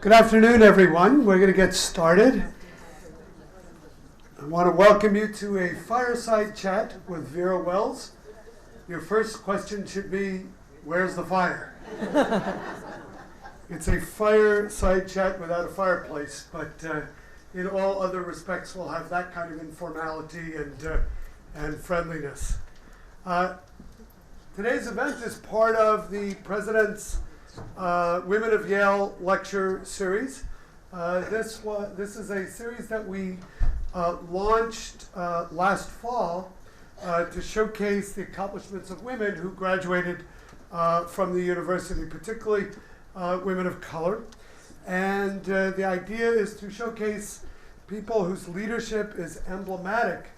Good afternoon, everyone. We're going to get started. I want to welcome you to a fireside chat with Vera Wells. Your first question should be, where's the fire? It's a fireside chat without a fireplace, but in all other respects, we'll have that kind of informality and friendliness. Today's event is part of the President's Women of Yale lecture series. This is a series that we launched last fall to showcase the accomplishments of women who graduated from the university, particularly women of color. And the idea is to showcase people whose leadership is emblematic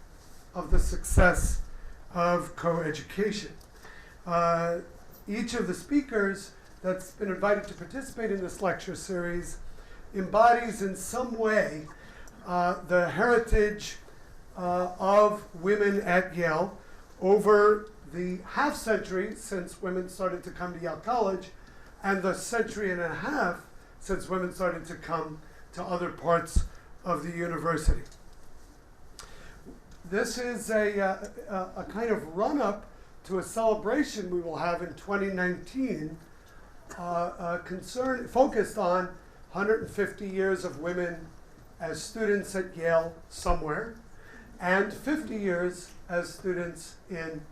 of the success of co-education. Each of the speakers that's been invited to participate in this lecture series embodies in some way the heritage of women at Yale over the half century since women started to come to Yale College and the century and a half since women started to come to other parts of the university. This is a kind of run-up to a celebration we will have in 2019 focused on 150 years of women as students at Yale somewhere and 50 years as students in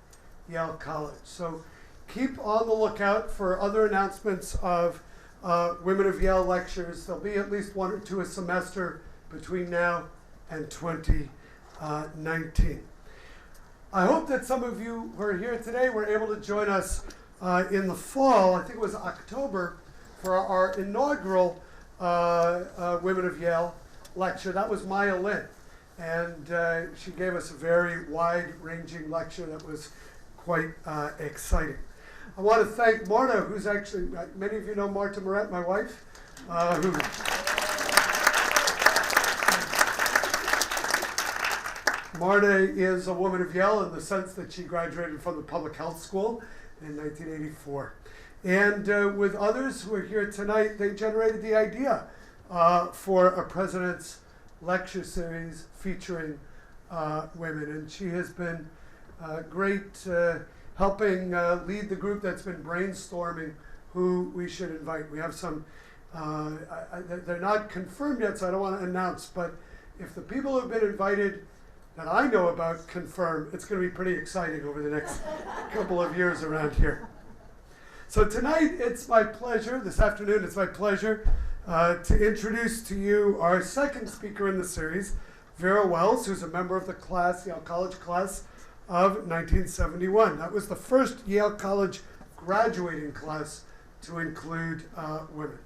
Yale College. So keep on the lookout for other announcements of Women of Yale lectures. There'll be at least one or two a semester between now and 2019. I hope that some of you who are here today were able to join us in the fall, I think it was October, for our inaugural Women of Yale lecture. That was Maya Lin, and she gave us a very wide-ranging lecture that was quite exciting. I want to thank Marta, who's actually, many of you know Marta Moret, my wife, Marta is a woman of Yale in the sense that she graduated from the public health school in 1984. And with others who are here tonight, they generated the idea for a President's lecture series featuring women. And she has been great helping lead the group that's been brainstorming who we should invite. We have some, they're not confirmed yet, so I don't want to announce, but if the people who have been invited that I know about confirm, it's going to be pretty exciting over the next couple of years around here. So tonight, it's my pleasure, this afternoon, it's my pleasure to introduce to you our second speaker in the series, Vera Wells, who's a member of the class, Yale College class of 1971. That was the first Yale College graduating class to include women.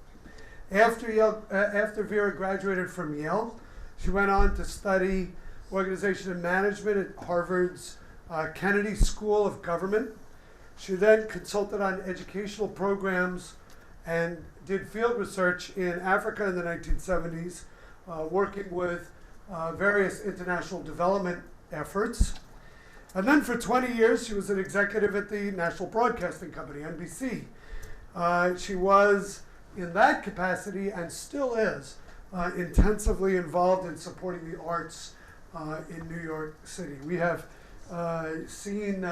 After Vera graduated from Yale, she went on to study Organization and Management at Harvard's Kennedy School of Government. She then consulted on educational programs and did field research in Africa in the 1970s, working with various international development efforts. And then for 20 years, she was an executive at the National Broadcasting Company, NBC. She was, in that capacity, and still is, intensively involved in supporting the arts in New York City. We have seen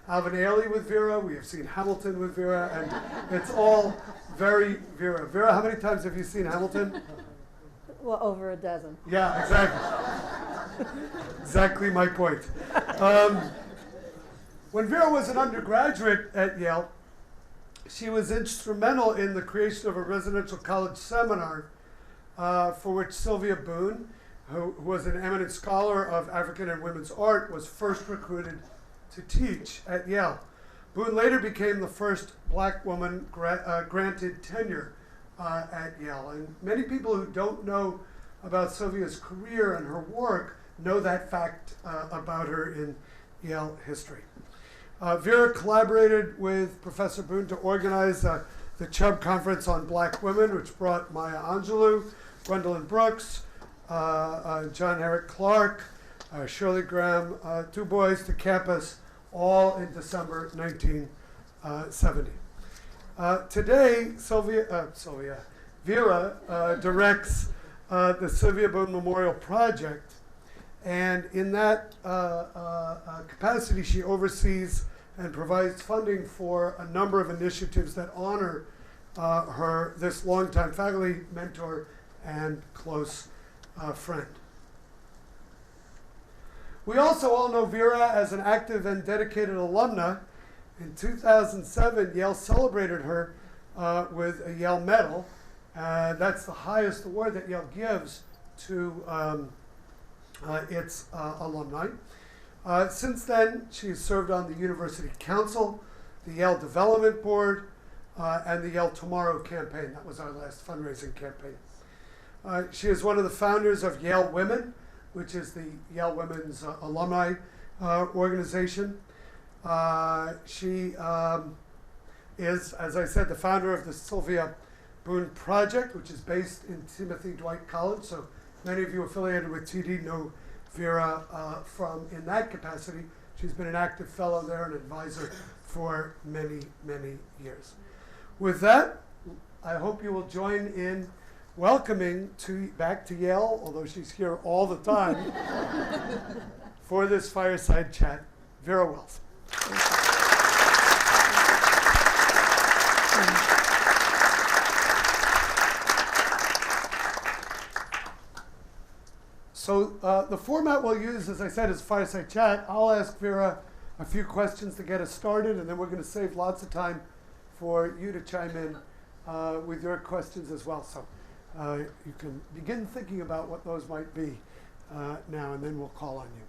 Alvin Ailey with Vera, we have seen Hamilton with Vera, and it's all very Vera. Vera, how many times have you seen Hamilton? Well, over a dozen. Yeah, exactly. Exactly my point. When Vera was an undergraduate at Yale, she was instrumental in the creation of a residential college seminar for which Sylvia Boone, who was an eminent scholar of African and women's art, was first recruited to teach at Yale. Boone later became the first black woman granted tenure at Yale. And many people who don't know about Sylvia's career and her work know that fact about her in Yale history. Vera collaborated with Professor Boone to organize the Chubb Conference on Black Women, which brought Maya Angelou, Gwendolyn Brooks, John Herrick Clark, Shirley Graham Du Bois to campus, all in December 1970. Today, Vera directs the Sylvia Boone Memorial Project, and in that capacity she oversees and provides funding for a number of initiatives that honor this longtime faculty mentor and close friend. We also all know Vera as an active and dedicated alumna. In 2007, Yale celebrated her with a Yale Medal. That's the highest award that Yale gives to its alumni. Since then, she has served on the University Council, the Yale Development Board, and the Yale Tomorrow campaign. That was our last fundraising campaign. She is one of the founders of Yale Women, which is the Yale Women's alumni organization. She is, as I said, the founder of the Sylvia Boone Project, which is based in Timothy Dwight College. So many of you affiliated with TD know Vera from in that capacity. She's been an active fellow there and advisor for many, many years. With that, I hope you will join in welcoming back to Yale, although she's here all the time, for this fireside chat, Vera Wells. So the format we'll use, as I said, is fireside chat. I'll ask Vera a few questions to get us started, and then we're going to save lots of time for you to chime in with your questions as well. So you can begin thinking about what those might be now, and then we'll call on you.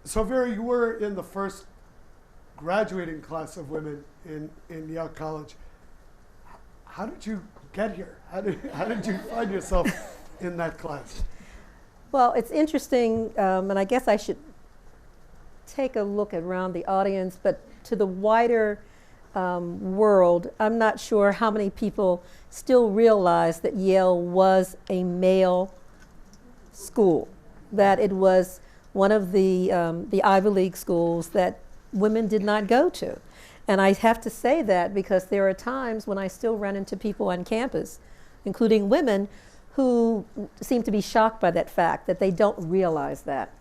So Vera, you were in the first graduating class of women in Yale College. How did you get here? How did you find yourself in that class? Well, it's interesting, and I guess I should take a look around the audience, but to the wider world, I'm not sure how many people still realize that Yale was a male school, that it was one of the Ivy League schools that women did not go to. And I have to say that because there are times when I still run into people on campus, including women, who seem to be shocked by that fact, that they don't realize that.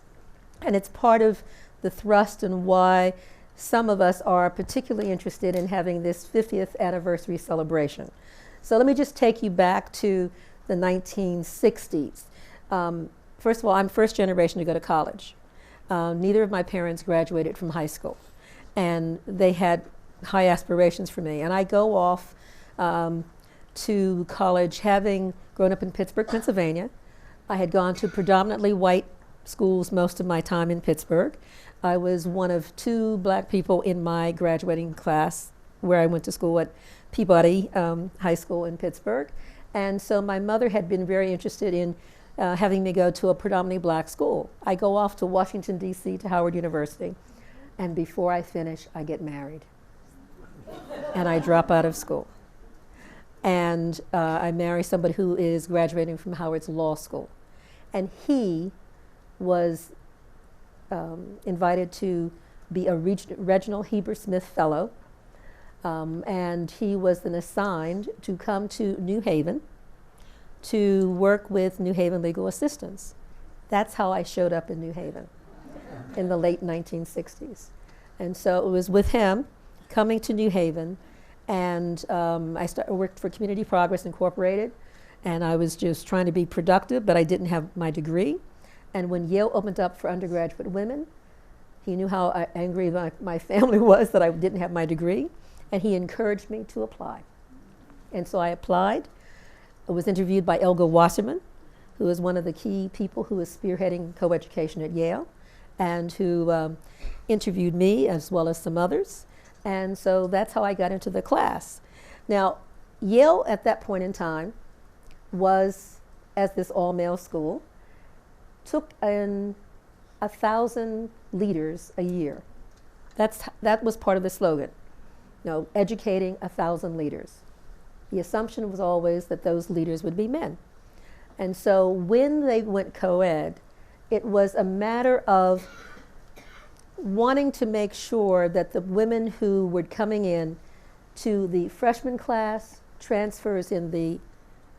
And it's part of the thrust and why some of us are particularly interested in having this 50th anniversary celebration. So let me just take you back to the 1960s. First of all, I'm first generation to go to college. Neither of my parents graduated from high school, and they had high aspirations for me. And I go off to college having grown up in Pittsburgh, Pennsylvania. I had gone to predominantly white schools most of my time in Pittsburgh. I was one of 2 black people in my graduating class where I went to school at Peabody High School in Pittsburgh. And so my mother had been very interested in having me go to a predominantly black school. I go off to Washington, D.C. to Howard University. And before I finish, I get married. And I drop out of school. And I marry somebody who is graduating from Howard's Law School. And he was invited to be a Reginald Heber Smith Fellow. And he was then assigned to come to New Haven to work with New Haven legal assistants. That's how I showed up in New Haven in the late 1960s. And so it was with him coming to New Haven, and I worked for Community Progress Incorporated, and I was just trying to be productive, but I didn't have my degree. And when Yale opened up for undergraduate women, he knew how angry my family was that I didn't have my degree, and he encouraged me to apply. And so I applied. I was interviewed by Elga Wasserman, who is one of the key people who is spearheading coeducation at Yale, and who interviewed me as well as some others. And so that's how I got into the class. Now, Yale at that point in time was, as this all-male school, took in 1,000 leaders a year. That was part of the slogan, educating 1,000 leaders. The assumption was always that those leaders would be men. And so when they went co-ed, it was a matter of wanting to make sure that the women who were coming in to the freshman class transfers in the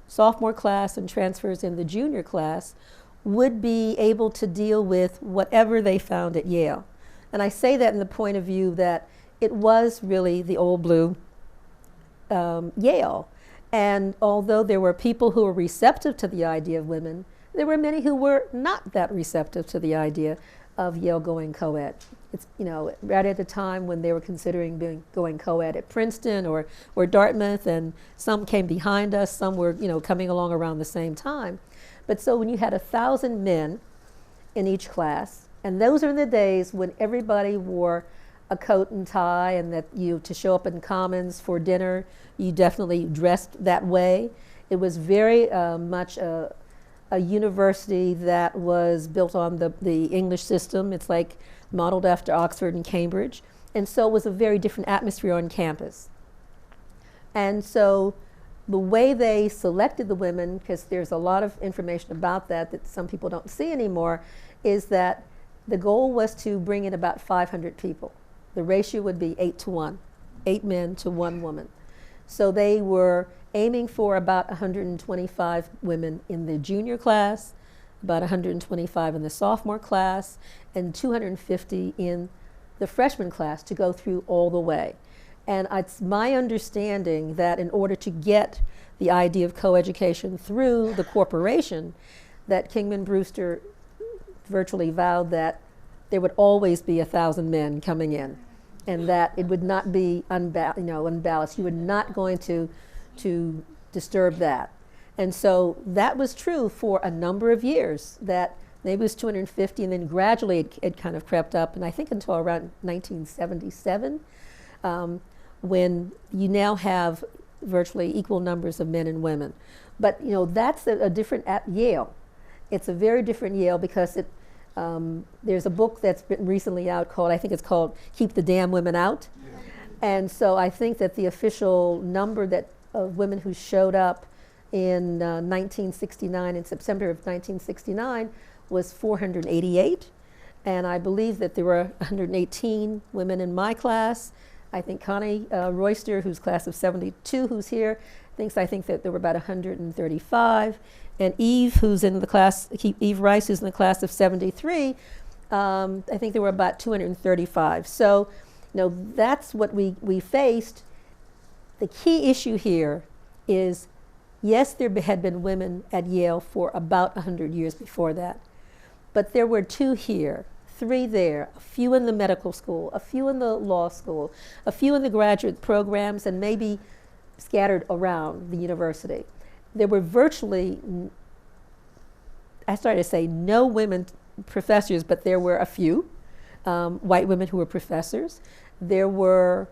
sophomore class and transfers in the junior class would be able to deal with whatever they found at Yale. And I say that in the point of view that it was really the old blue Yale. And although there were people who were receptive to the idea of women, there were many who were not that receptive to the idea of Yale going co-ed. It's, right at the time when they were considering going co-ed at Princeton or Dartmouth, and some came behind us, some were, coming along around the same time. But so when you had 1,000 men in each class, and those are the days when everybody wore a coat and tie, and that to show up in Commons for dinner, you definitely dressed that way. It was very much a university that was built on the English system. It's like modeled after Oxford and Cambridge. And so it was a very different atmosphere on campus. And so the way they selected the women, because there's a lot of information about that some people don't see anymore, is that the goal was to bring in about 500 people. The ratio would be 8 to 1, 8 men to 1 woman. So they were aiming for about 125 women in the junior class, about 125 in the sophomore class, and 250 in the freshman class to go through all the way. And it's my understanding that in order to get the idea of coeducation through the corporation, that Kingman Brewster virtually vowed that there would always be 1,000 men coming in, and that it would not be unbalanced. You were not going to disturb that. And so that was true for a number of years, that maybe it was 250, and then gradually it kind of crept up, and I think until around 1977, when you now have virtually equal numbers of men and women. But that's a different at Yale. It's a very different Yale, because there's a book that's been recently out called, I think it's called Keep the Damn Women Out. Yeah. And so I think that the official number of women who showed up in 1969, in September of 1969, was 488. And I believe that there were 118 women in my class. I think Connie Royster, who's class of 72, who's here, I think that there were about 135. And Eve, Eve Rice, who's in the class of 73, I think there were about 235. So, that's what we faced. The key issue here is, yes, there had been women at Yale for about 100 years before that, but there were 2 here, 3 there, a few in the medical school, a few in the law school, a few in the graduate programs, and maybe scattered around the university. There were virtually, I started to say no women professors, but there were a few white women who were professors. There were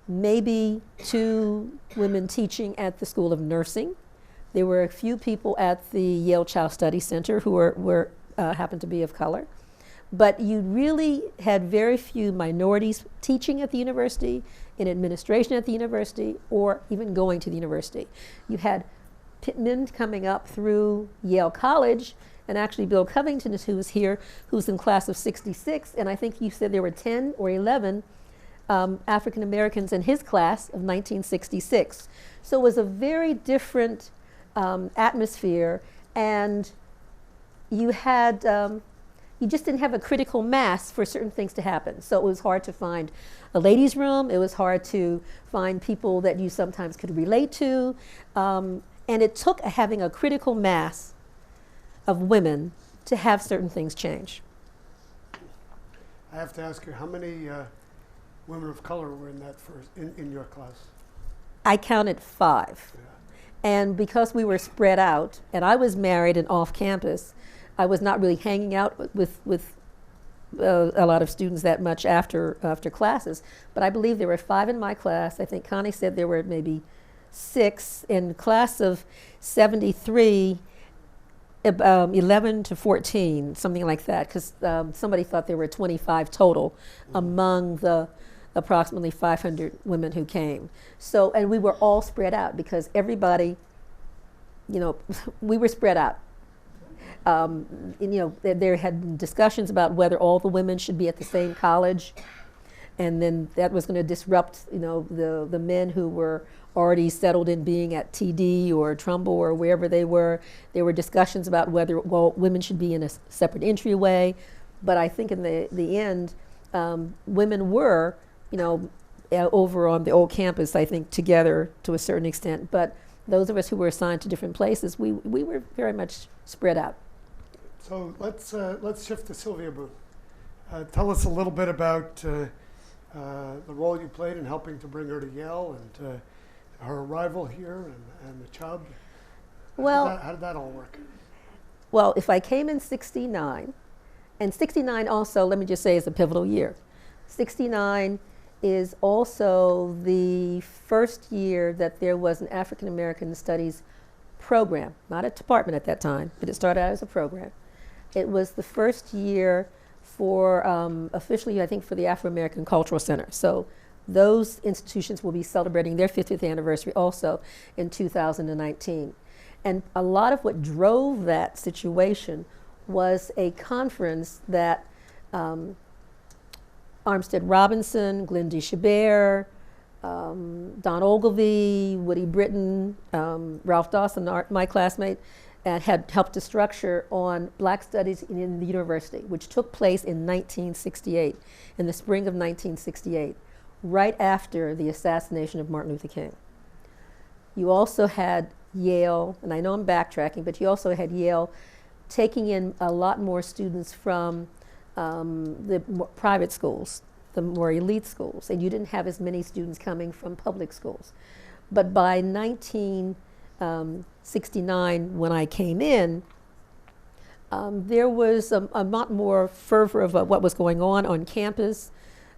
maybe 2 women teaching at the School of Nursing. There were a few people at the Yale Child Study Center who were happened to be of color. But you really had very few minorities teaching at the university, in administration at the university, or even going to the university. You had men coming up through Yale College, and actually Bill Covington, who was here, who's in class of 66, and I think you said there were 10 or 11 African Americans in his class of 1966. So it was a very different atmosphere, and you had, you just didn't have a critical mass for certain things to happen. So it was hard to find a ladies' room, it was hard to find people that you sometimes could relate to, and it took having a critical mass of women to have certain things change. I have to ask you, how many women of color were in that in your class? I counted 5. Yeah. And because we were spread out, and I was married and off campus, I was not really hanging out with a lot of students that much after classes. But I believe there were 5 in my class. I think Connie said there were maybe 6. In class of 73, 11 to 14, something like that, because somebody thought there were 25 total among the approximately 500 women who came. So, and we were all spread out because everybody, we were spread out. There had been discussions about whether all the women should be at the same college. and then that was going to disrupt, the men who were already settled in being at TD or Trumbull or wherever they were. There were discussions about whether, women should be in a separate entryway, but I think in the end, women were, over on the old campus, I think, together to a certain extent. But those of us who were assigned to different places, we were very much spread out. So let's shift to Sylvia Boone. Tell us a little bit about the role you played in helping to bring her to Yale and her arrival here and the Chubb. How did that all work? Well, if I came in '69, and '69 also, let me just say, is a pivotal year. '69 is also the first year that there was an African American Studies program, not a department at that time, but it started out as a program. It was the first year for, officially, I think, for the Afro American Cultural Center. So those institutions will be celebrating their 50th anniversary also in 2019. And a lot of what drove that situation was a conference that Armstead Robinson, Glenn D. Chabert, Don Ogilvie, Woody Britton, Ralph Dawson, my classmate, had helped to structure on Black Studies in the university, which took place in 1968, in the spring of 1968, right after the assassination of Martin Luther King. You also had Yale, and I know I'm backtracking, but you also had Yale taking in a lot more students from the private schools, the more elite schools, and you didn't have as many students coming from public schools. But by 1969, when I came in, there was a lot more fervor of what was going on campus.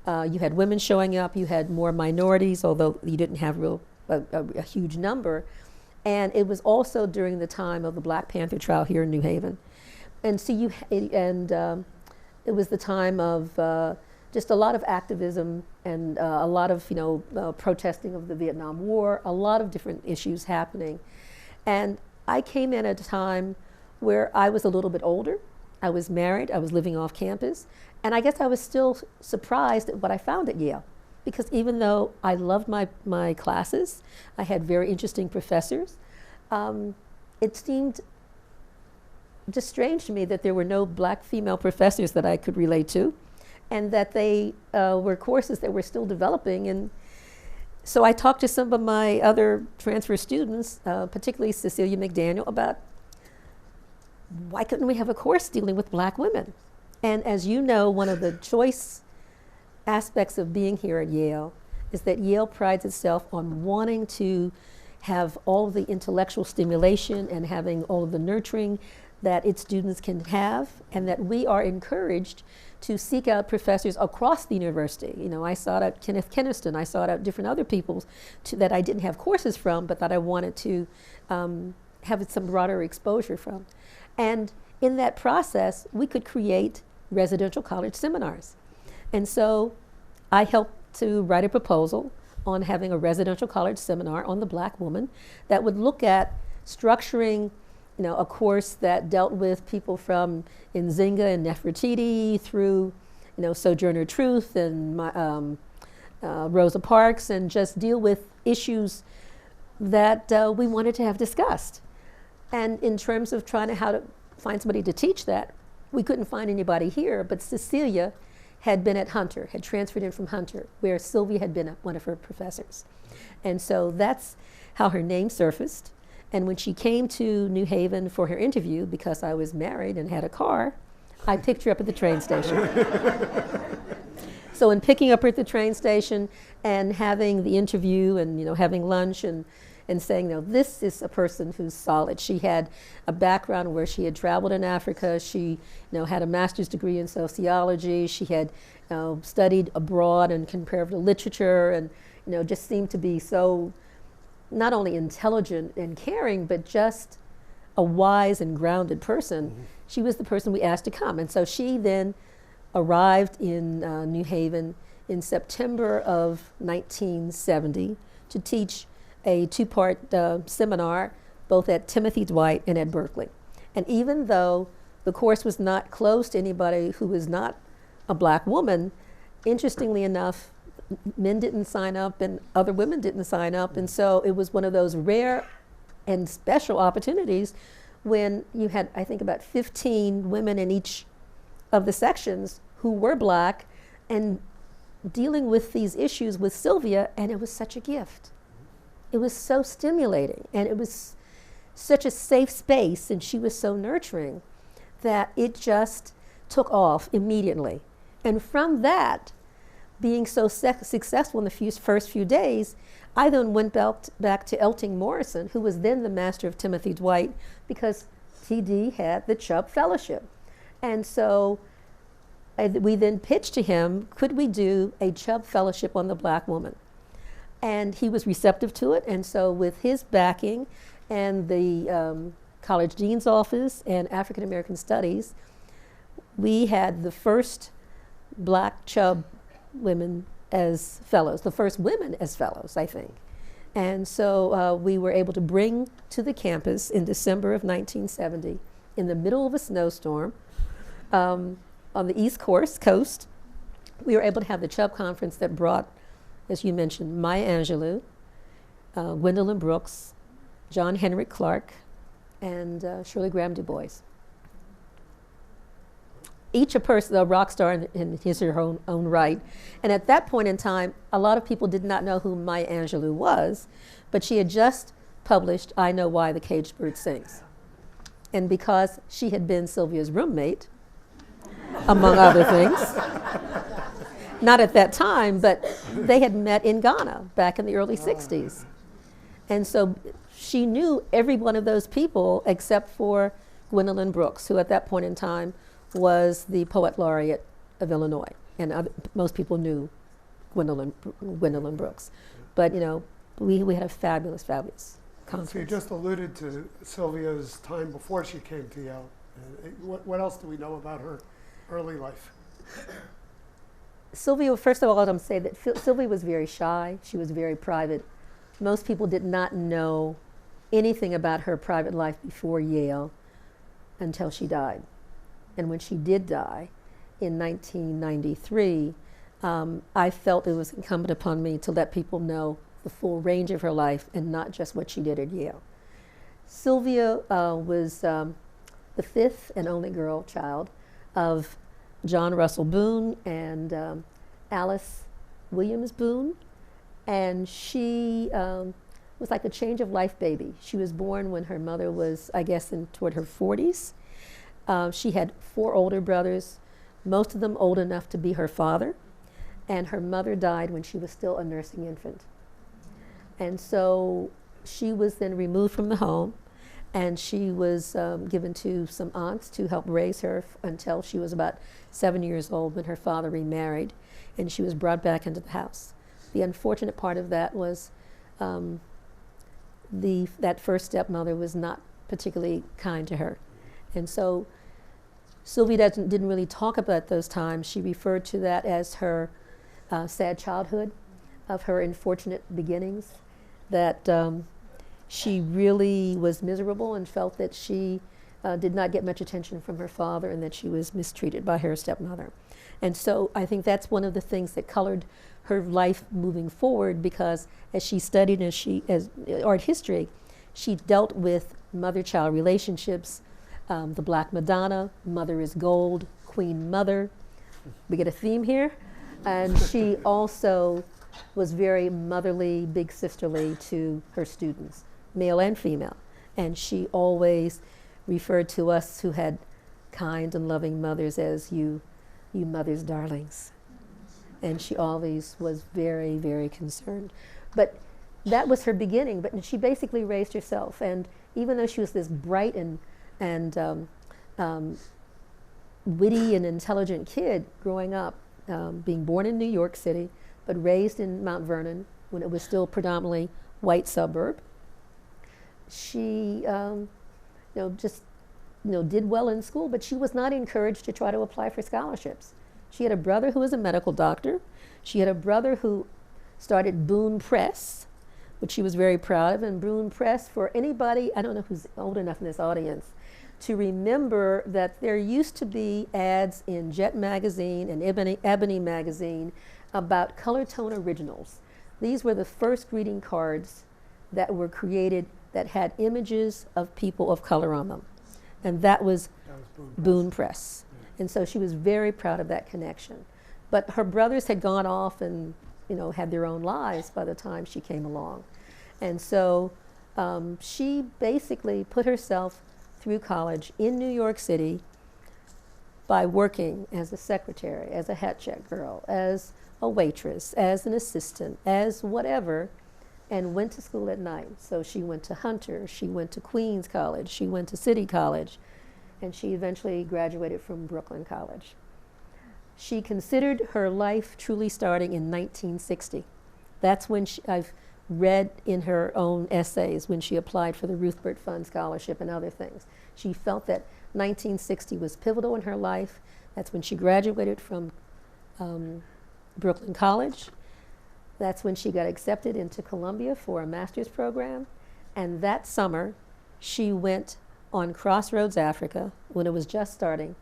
You had women showing up, you had more minorities, although you didn't have a huge number. And it was also during the time of the Black Panther trial here in New Haven. And so it was the time of just a lot of activism and a lot of protesting of the Vietnam War, a lot of different issues happening. And I came in at a time where I was a little bit older. I was married, I was living off campus, and I guess I was still surprised at what I found at Yale. Because even though I loved my classes, I had very interesting professors, it seemed just strange to me that there were no Black female professors that I could relate to, and that they were courses that were still developing. And so I talked to some of my other transfer students, particularly Cecilia McDaniel, about why couldn't we have a course dealing with Black women? And as you know, one of the choice aspects of being here at Yale is that Yale prides itself on wanting to have all of the intellectual stimulation and having all of the nurturing that its students can have, and that we are encouraged to seek out professors across the university. I sought out Kenneth Keniston, I sought out different other people that I didn't have courses from, but that I wanted to have some broader exposure from. And in that process, we could create residential college seminars. And so I helped to write a proposal on having a residential college seminar on the Black woman that would look at structuring a course that dealt with people from Nzinga and Nefertiti through Sojourner Truth and Rosa Parks, and just deal with issues that we wanted to have discussed. And in terms of trying how to find somebody to teach that, we couldn't find anybody here, but Cecilia had been at Hunter, had transferred in from Hunter, where Sylvia had been one of her professors. And so that's how her name surfaced. And when she came to New Haven for her interview, because I was married and had a car, I picked her up at the train station. So in picking up her at the train station and having the interview and having lunch and saying, this is a person who's solid. She had a background where she had traveled in Africa. She had a master's degree in sociology. She had studied abroad in comparative literature, and just seemed to be so not only intelligent and caring, but just a wise and grounded person. Mm-hmm. She was the person we asked to come. And so she then arrived in New Haven in September of 1970 to teach a two-part seminar, both at Timothy Dwight and at Berkeley. And even though the course was not closed to anybody who was not a Black woman, interestingly enough, men didn't sign up and other women didn't sign up. And so it was one of those rare and special opportunities when you had, I think, about 15 women in each of the sections who were black and dealing with these issues with Sylvia, and it was such a gift. It was so stimulating, and it was such a safe space, and she was so nurturing that it just took off immediately. And from that, being so successful in the first few days, I then went back to Elting Morrison, who was then the master of Timothy Dwight, because TD had the Chubb Fellowship. And so we then pitched to him, could we do a Chubb Fellowship on the black woman? And he was receptive to it, and so with his backing and the College Dean's Office and African American Studies, we had the first black Chubb women as fellows, the first women as fellows, I think. And so we were able to bring to the campus in December of 1970, in the middle of a snowstorm, on the East Coast, we were able to have the Chubb Conference that brought, as you mentioned, Maya Angelou, Gwendolyn Brooks, John Henrik Clark, and Shirley Graham Du Bois. Each a person, a rock star in his or her own right. And at that point in time, a lot of people did not know who Maya Angelou was, but she had just published I Know Why the Caged Bird Sings. And because she had been Sylvia's roommate, among other things, not at that time, but they had met in Ghana back in the early 60s. And so she knew every one of those people except for Gwendolyn Brooks, who at that point in time was the poet laureate of Illinois, and most people knew Gwendolyn Brooks. But you know, we had a fabulous conference. So you just alluded to Sylvia's time before she came to Yale. What else do we know about her early life? Sylvia, first of all, I'm going to say that Sylvia was very shy. She was very private. Most people did not know anything about her private life before Yale until she died. And when she did die in 1993, I felt it was incumbent upon me to let people know the full range of her life and not just what she did at Yale. Sylvia was the fifth and only girl child of John Russell Boone and Alice Williams Boone. And she was like a change of life baby. She was born when her mother was, I guess, toward her 40s. She had 4 older brothers, most of them old enough to be her father, and her mother died when she was still a nursing infant. And so she was then removed from the home, and she was given to some aunts to help raise her until she was about 7 years old when her father remarried, and she was brought back into the house. The unfortunate part of that was that first stepmother was not particularly kind to her. And so Sylvia didn't really talk about those times. She referred to that as her sad childhood, of her unfortunate beginnings, that she really was miserable and felt that she did not get much attention from her father and that she was mistreated by her stepmother. And so I think that's one of the things that colored her life moving forward, because as she studied as art history, she dealt with mother-child relationships, the Black Madonna, Mother is Gold, Queen Mother. We get a theme here. And she also was very motherly, big sisterly to her students, male and female. And she always referred to us who had kind and loving mothers as you mother's darlings. And she always was very, very concerned. But that was her beginning, but she basically raised herself. And even though she was this bright and witty and intelligent kid growing up, being born in New York City, but raised in Mount Vernon when it was still predominantly white suburb, she did well in school, but she was not encouraged to try to apply for scholarships. She had a brother who was a medical doctor. She had a brother who started Boone Press, which she was very proud of. And Boone Press, for anybody, I don't know who's old enough in this audience to remember that there used to be ads in Jet magazine and Ebony magazine about color tone originals. These were the first greeting cards that were created that had images of people of color on them. And that was Boone Press. And so she was very proud of that connection. But her brothers had gone off and, you know, had their own lives by the time she came along. And so she basically put herself through college in New York City by working as a secretary, as a hat check girl, as a waitress, as an assistant, as whatever, and went to school at night. So she went to Hunter, she went to Queens College, she went to City College, and she eventually graduated from Brooklyn College. She considered her life truly starting in 1960. That's when I've read in her own essays when she applied for the Ruth Burt Fund Scholarship and other things. She felt that 1960 was pivotal in her life. That's when she graduated from Brooklyn College. That's when she got accepted into Columbia for a master's program. And that summer, she went on Crossroads, Africa, when it was just starting,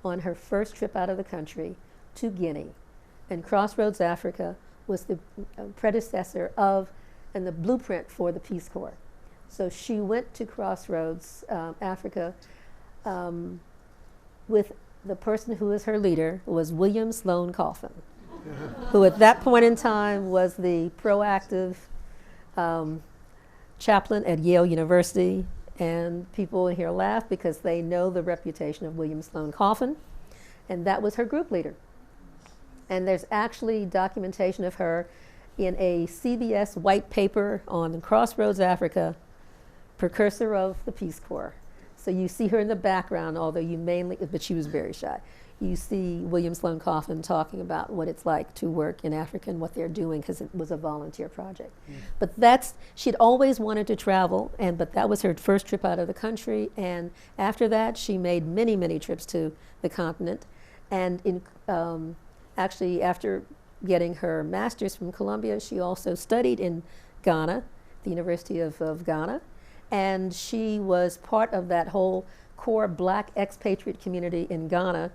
on her first trip out of the country to Guinea. And Crossroads, Africa was the predecessor of and the blueprint for the Peace Corps. So she went to Crossroads, Africa, with the person who was her leader was William Sloane Coffin, who at that point in time was the proactive chaplain at Yale University. And people here laugh because they know the reputation of William Sloane Coffin, and that was her group leader. And there's actually documentation of her in a CBS white paper on Crossroads, Africa, precursor of the Peace Corps. So you see her in the background, although you mainly, but she was very shy. You see William Sloane Coffin talking about what it's like to work in Africa and what they're doing, because it was a volunteer project. But she'd always wanted to travel, but that was her first trip out of the country. And after that, she made many, many trips to the continent. And actually, after getting her master's from Columbia, she also studied in Ghana, the University of Ghana. And she was part of that whole core black expatriate community in Ghana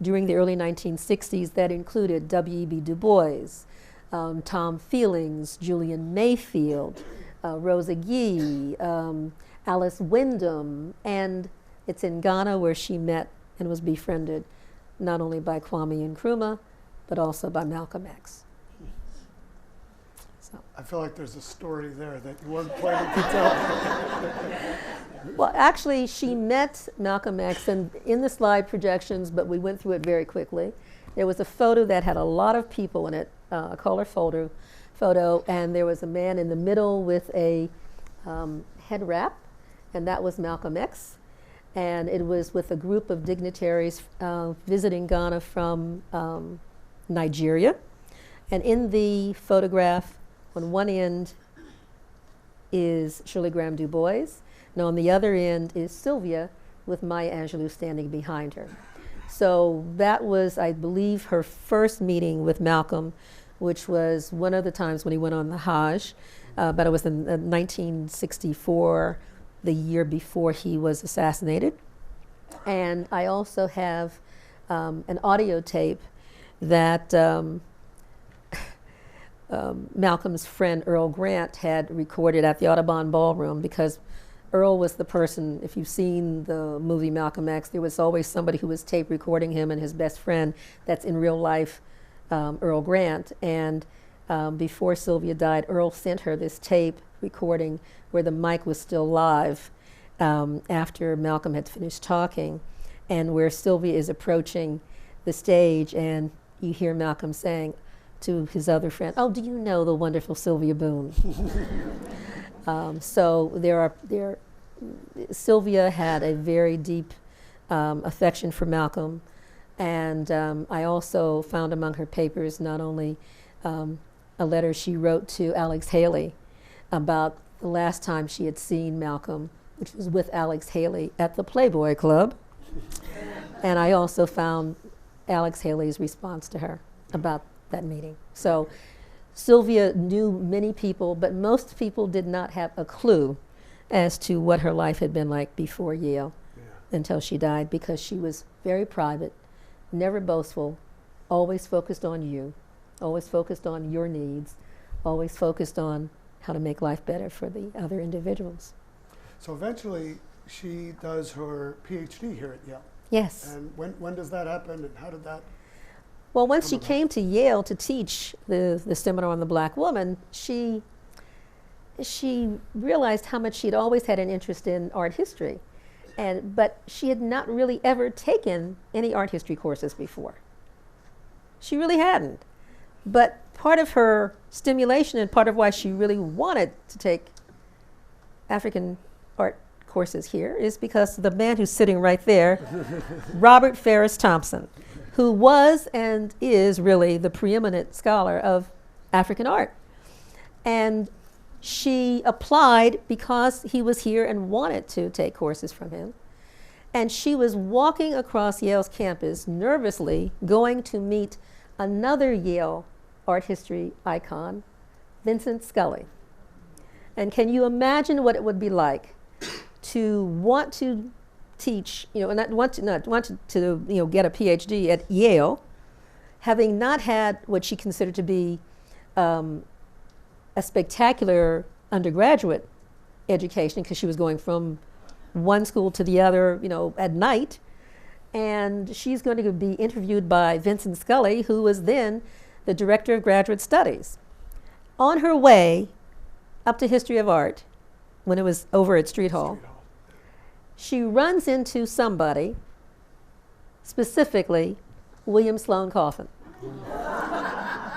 during the early 1960s that included W.E.B. Du Bois, Tom Feelings, Julian Mayfield, Rosa Gee, Alice Wyndham, and it's in Ghana where she met and was befriended not only by Kwame Nkrumah, but also by Malcolm X. So. I feel like there's a story there that you weren't planning to tell. Well, actually, she met Malcolm X in the slide projections, but we went through it very quickly. There was a photo that had a lot of people in it, a color photo, and there was a man in the middle with a head wrap, and that was Malcolm X. And it was with a group of dignitaries visiting Ghana from Nigeria. And in the photograph, on one end is Shirley Graham Du Bois, and on the other end is Sylvia with Maya Angelou standing behind her. So that was, I believe, her first meeting with Malcolm, which was one of the times when he went on the Hajj, but it was in 1964, the year before he was assassinated. And I also have an audio tape that Malcolm's friend Earl Grant had recorded at the Audubon Ballroom, because Earl was the person, if you've seen the movie Malcolm X, there was always somebody who was tape recording him, and his best friend, that's in real life Earl Grant. And before Sylvia died, Earl sent her this tape recording where the mic was still live after Malcolm had finished talking, and where Sylvia is approaching the stage, and you hear Malcolm saying to his other friend, "Oh, do you know the wonderful Sylvia Boone?" So Sylvia had a very deep affection for Malcolm, and I also found among her papers not only a letter she wrote to Alex Haley about the last time she had seen Malcolm, which was with Alex Haley at the Playboy Club, and I also found Alex Haley's response to her about that meeting. So Sylvia knew many people, but most people did not have a clue as to what her life had been like before Yale. until she died, because she was very private, never boastful, always focused on you, always focused on your needs, always focused on how to make life better for the other individuals. So eventually, she does her PhD here at Yale. Yes. And when does that happen, and how did that? Well, once she came to Yale to teach the seminar on the Black woman, she realized how much she'd always had an interest in art history, but she had not really ever taken any art history courses before. She really hadn't. But part of her stimulation and part of why she really wanted to take African art courses here is because the man who's sitting right there, Robert Ferris Thompson, who was and is really the preeminent scholar of African art. And she applied because he was here and wanted to take courses from him. And she was walking across Yale's campus nervously, going to meet another Yale art history icon, Vincent Scully. And can you imagine what it would be like to want to teach, and not want to get a PhD at Yale, having not had what she considered to be a spectacular undergraduate education, because she was going from one school to the other, at night. And she's going to be interviewed by Vincent Scully, who was then the director of graduate studies. On her way up to History of Art, when it was over at Street Hall, she runs into somebody, specifically William Sloane Coffin.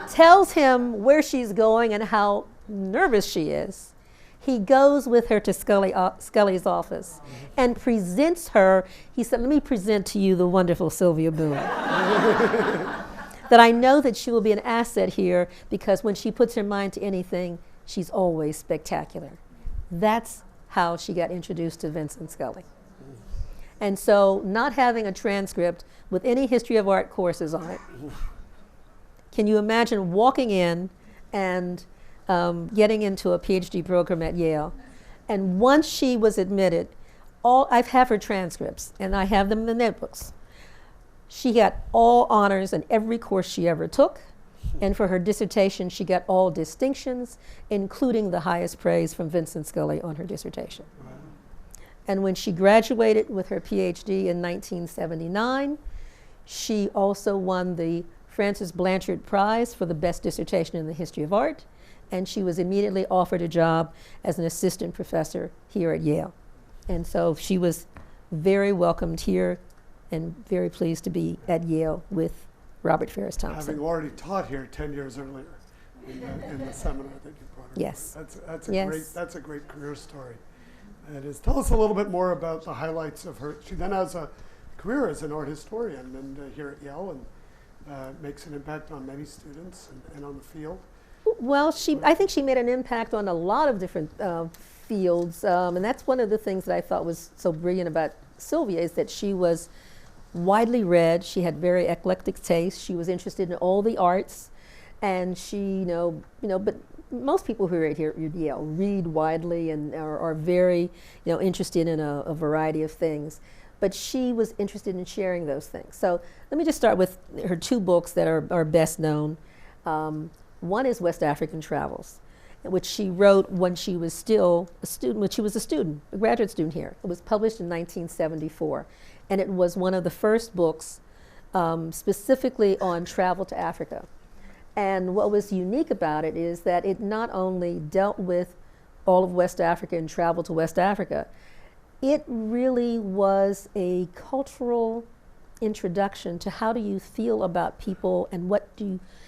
Tells him where she's going and how nervous she is. He goes with her to Scully's office and presents her. He said, "Let me present to you the wonderful Sylvia Boone. That I know that she will be an asset here, because when she puts her mind to anything, she's always spectacular." That's how she got introduced to Vincent Scully. And so, not having a transcript with any history of art courses on it, can you imagine walking in and getting into a PhD program at Yale? And once she was admitted, I have her transcripts, and I have them in the notebooks. She got all honors in every course she ever took, and for her dissertation, she got all distinctions, including the highest praise from Vincent Scully on her dissertation. Wow. And when she graduated with her PhD in 1979, she also won the Francis Blanchard Prize for the best dissertation in the history of art, and she was immediately offered a job as an assistant professor here at Yale. And so she was very welcomed here and very pleased to be at Yale with Robert Ferris Thompson. Having already taught here 10 years earlier in the seminar that you brought her. Yes. That's a great career story. It is. Tell us a little bit more about the highlights of her. She then has a career as an art historian and here at Yale, and makes an impact on many students and on the field. Well, I think she made an impact on a lot of different fields, and that's one of the things that I thought was so brilliant about Sylvia, is that she was widely read. She had very eclectic taste. She was interested in all the arts, and she, but most people who are here at Yale read widely and are very, interested in a variety of things. But she was interested in sharing those things. So let me just start with her two books that are best known. One is West African Travels, which she wrote when she was still a student, when she was a graduate student here. It was published in 1974, and it was one of the first books specifically on travel to Africa. And what was unique about it is that it not only dealt with all of West Africa and travel to West Africa, it really was a cultural introduction to how do you feel about people and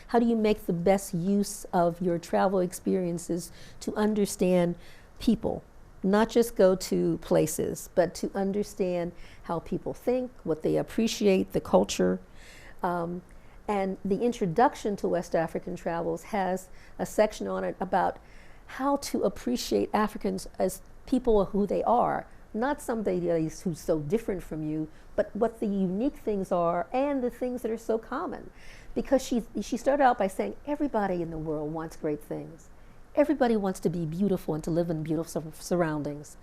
how do you make the best use of your travel experiences to understand people, not just go to places, but to understand how people think, what they appreciate, the culture. And the introduction to West African Travels has a section on it about how to appreciate Africans as people who they are, not somebody who's so different from you, but what the unique things are and the things that are so common. Because she started out by saying everybody in the world wants great things. Everybody wants to be beautiful and to live in beautiful surroundings.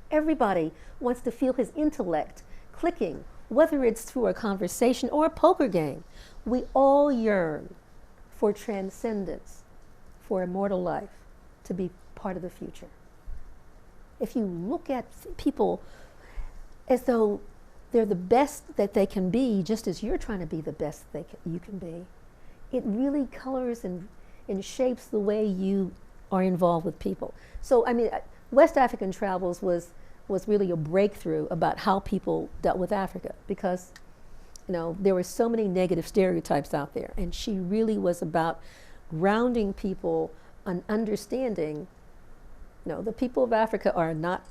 Everybody wants to feel his intellect clicking, whether it's through a conversation or a poker game. We all yearn for transcendence, for immortal life, to be part of the future. If you look at people as though they're the best that they can be, just as you're trying to be the best you can be, it really colors and shapes the way you are involved with people. So, I mean, West African Travels was really a breakthrough about how people dealt with Africa, because, you know, there were so many negative stereotypes out there, and she really was about grounding people on understanding, you know, the people of Africa are not,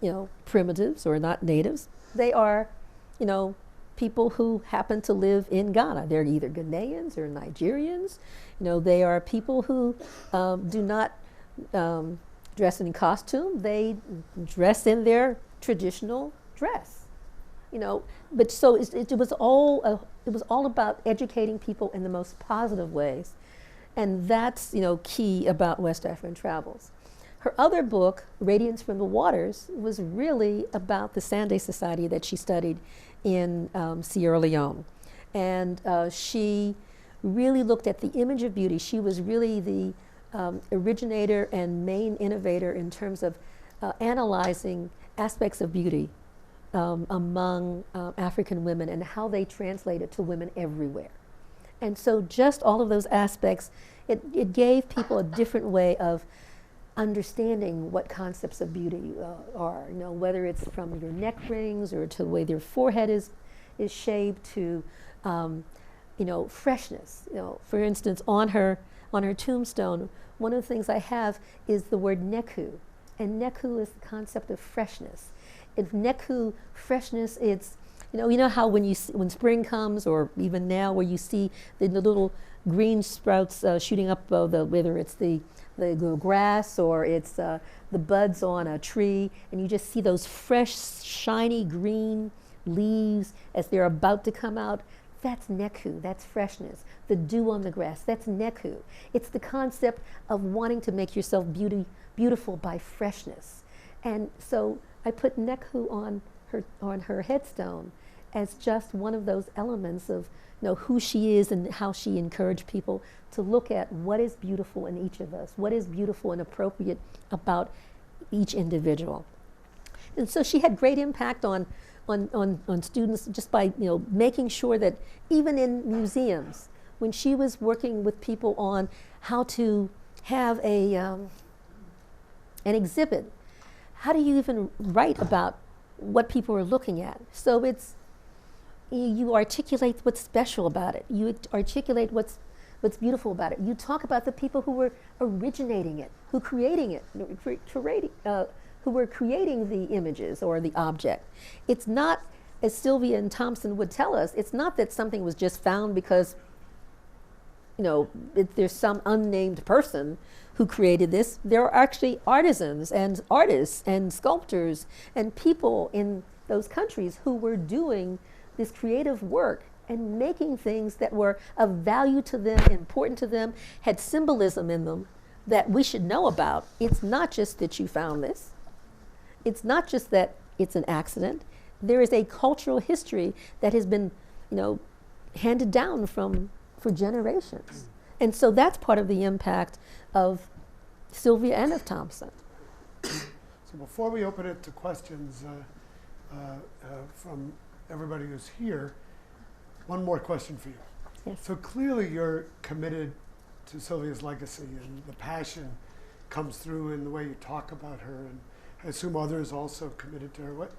you know, primitives or not natives. They are, you know, people who happen to live in Ghana. They're either Ghanaians or Nigerians. You know, they are people who do not dress in costume. They dress in their traditional dress. You know, but so it was all about educating people in the most positive ways, and that's, you know, key about West African Travels. Her other book, Radiance from the Waters, was really about the Sunday Society that she studied in Sierra Leone. And she really looked at the image of beauty. She was really the originator and main innovator in terms of analyzing aspects of beauty among African women and how they translated to women everywhere. And so just all of those aspects, it gave people a different way of understanding what concepts of beauty are, you know, whether it's from your neck rings or to the way their forehead is shaped, to you know, freshness. You know, for instance, on her tombstone, one of the things I have is the word neku, and neku is the concept of freshness. If neku, freshness, it's, you know how when spring comes, or even now, where you see the little green sprouts shooting up, whether it's the grass or it's the buds on a tree, and you just see those fresh, shiny green leaves as they're about to come out. That's neku, that's freshness. The dew on the grass, that's neku. It's the concept of wanting to make yourself beautiful by freshness. And so I put neku on her headstone as just one of those elements of, you know, who she is and how she encouraged people to look at what is beautiful in each of us, what is beautiful and appropriate about each individual. And so she had great impact on students just by, you know, making sure that even in museums, when she was working with people on how to have an exhibit, how do you even write about what people are looking at? So it's, you articulate what's special about it. You articulate what's beautiful about it. You talk about the people who were originating it, who were creating the images or the object. It's not, as Sylvia and Thompson would tell us, it's not that something was just found because, you know, there's some unnamed person who created this. There are actually artisans and artists and sculptors and people in those countries who were doing this creative work and making things that were of value to them, important to them, had symbolism in them that we should know about. It's not just that you found this. It's not just that it's an accident. There is a cultural history that has been, you know, handed down for generations. And so that's part of the impact of Sylvia and of Thompson. So before we open it to questions from everybody who's here, one more question for you. Yes. So clearly you're committed to Sylvia's legacy, and the passion comes through in the way you talk about her, and I assume others also committed to her.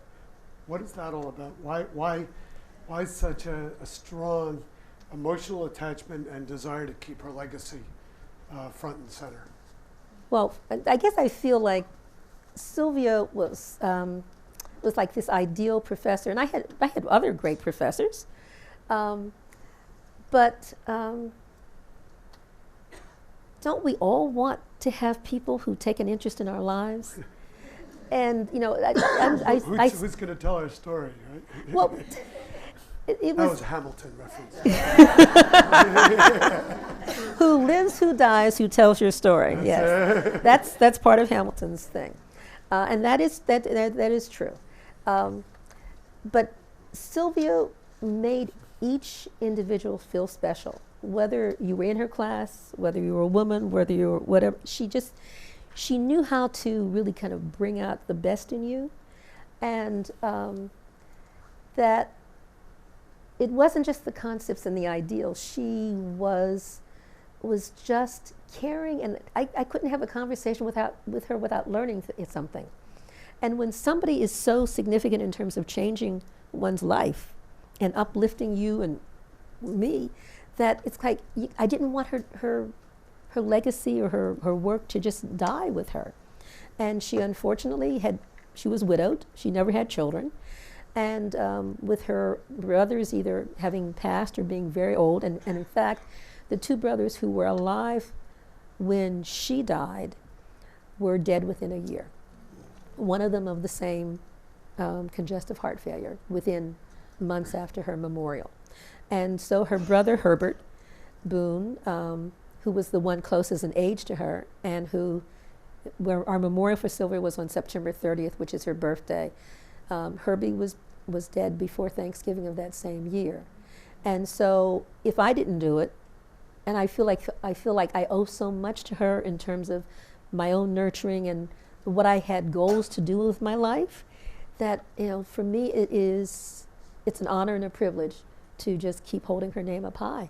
What is that all about? Why such a strong emotional attachment and desire to keep her legacy front and center? Well, I guess I feel like Sylvia was like this ideal professor, and I had other great professors, but don't we all want to have people who take an interest in our lives? And, you know, who's going to tell our story, right? Well, it that was was a Hamilton reference. who lives, who dies, who tells your story. Yes, that's part of Hamilton's thing, and that is true. but Sylvia made each individual feel special, whether you were in her class, whether you were a woman, whether you were whatever. She knew how to really kind of bring out the best in you, and that it wasn't just the concepts and the ideals. She was just caring, and I couldn't have a conversation with her without learning something. And when somebody is so significant in terms of changing one's life and uplifting you and me, that it's like I didn't want her legacy or her work to just die with her. And she unfortunately she was widowed. She never had children. And with her brothers either having passed or being very old, and in fact, the two brothers who were alive when she died were dead within a year. One of them of the same congestive heart failure within months after her memorial. And so her brother Herbert Boone, who was the one closest in age to her, and where our memorial for Sylvia was on September 30th, which is her birthday. Herbie was dead before Thanksgiving of that same year. And so if I didn't do it, and I feel like I owe so much to her in terms of my own nurturing and what I had goals to do with my life, that for me it's an honor and a privilege to just keep holding her name up high.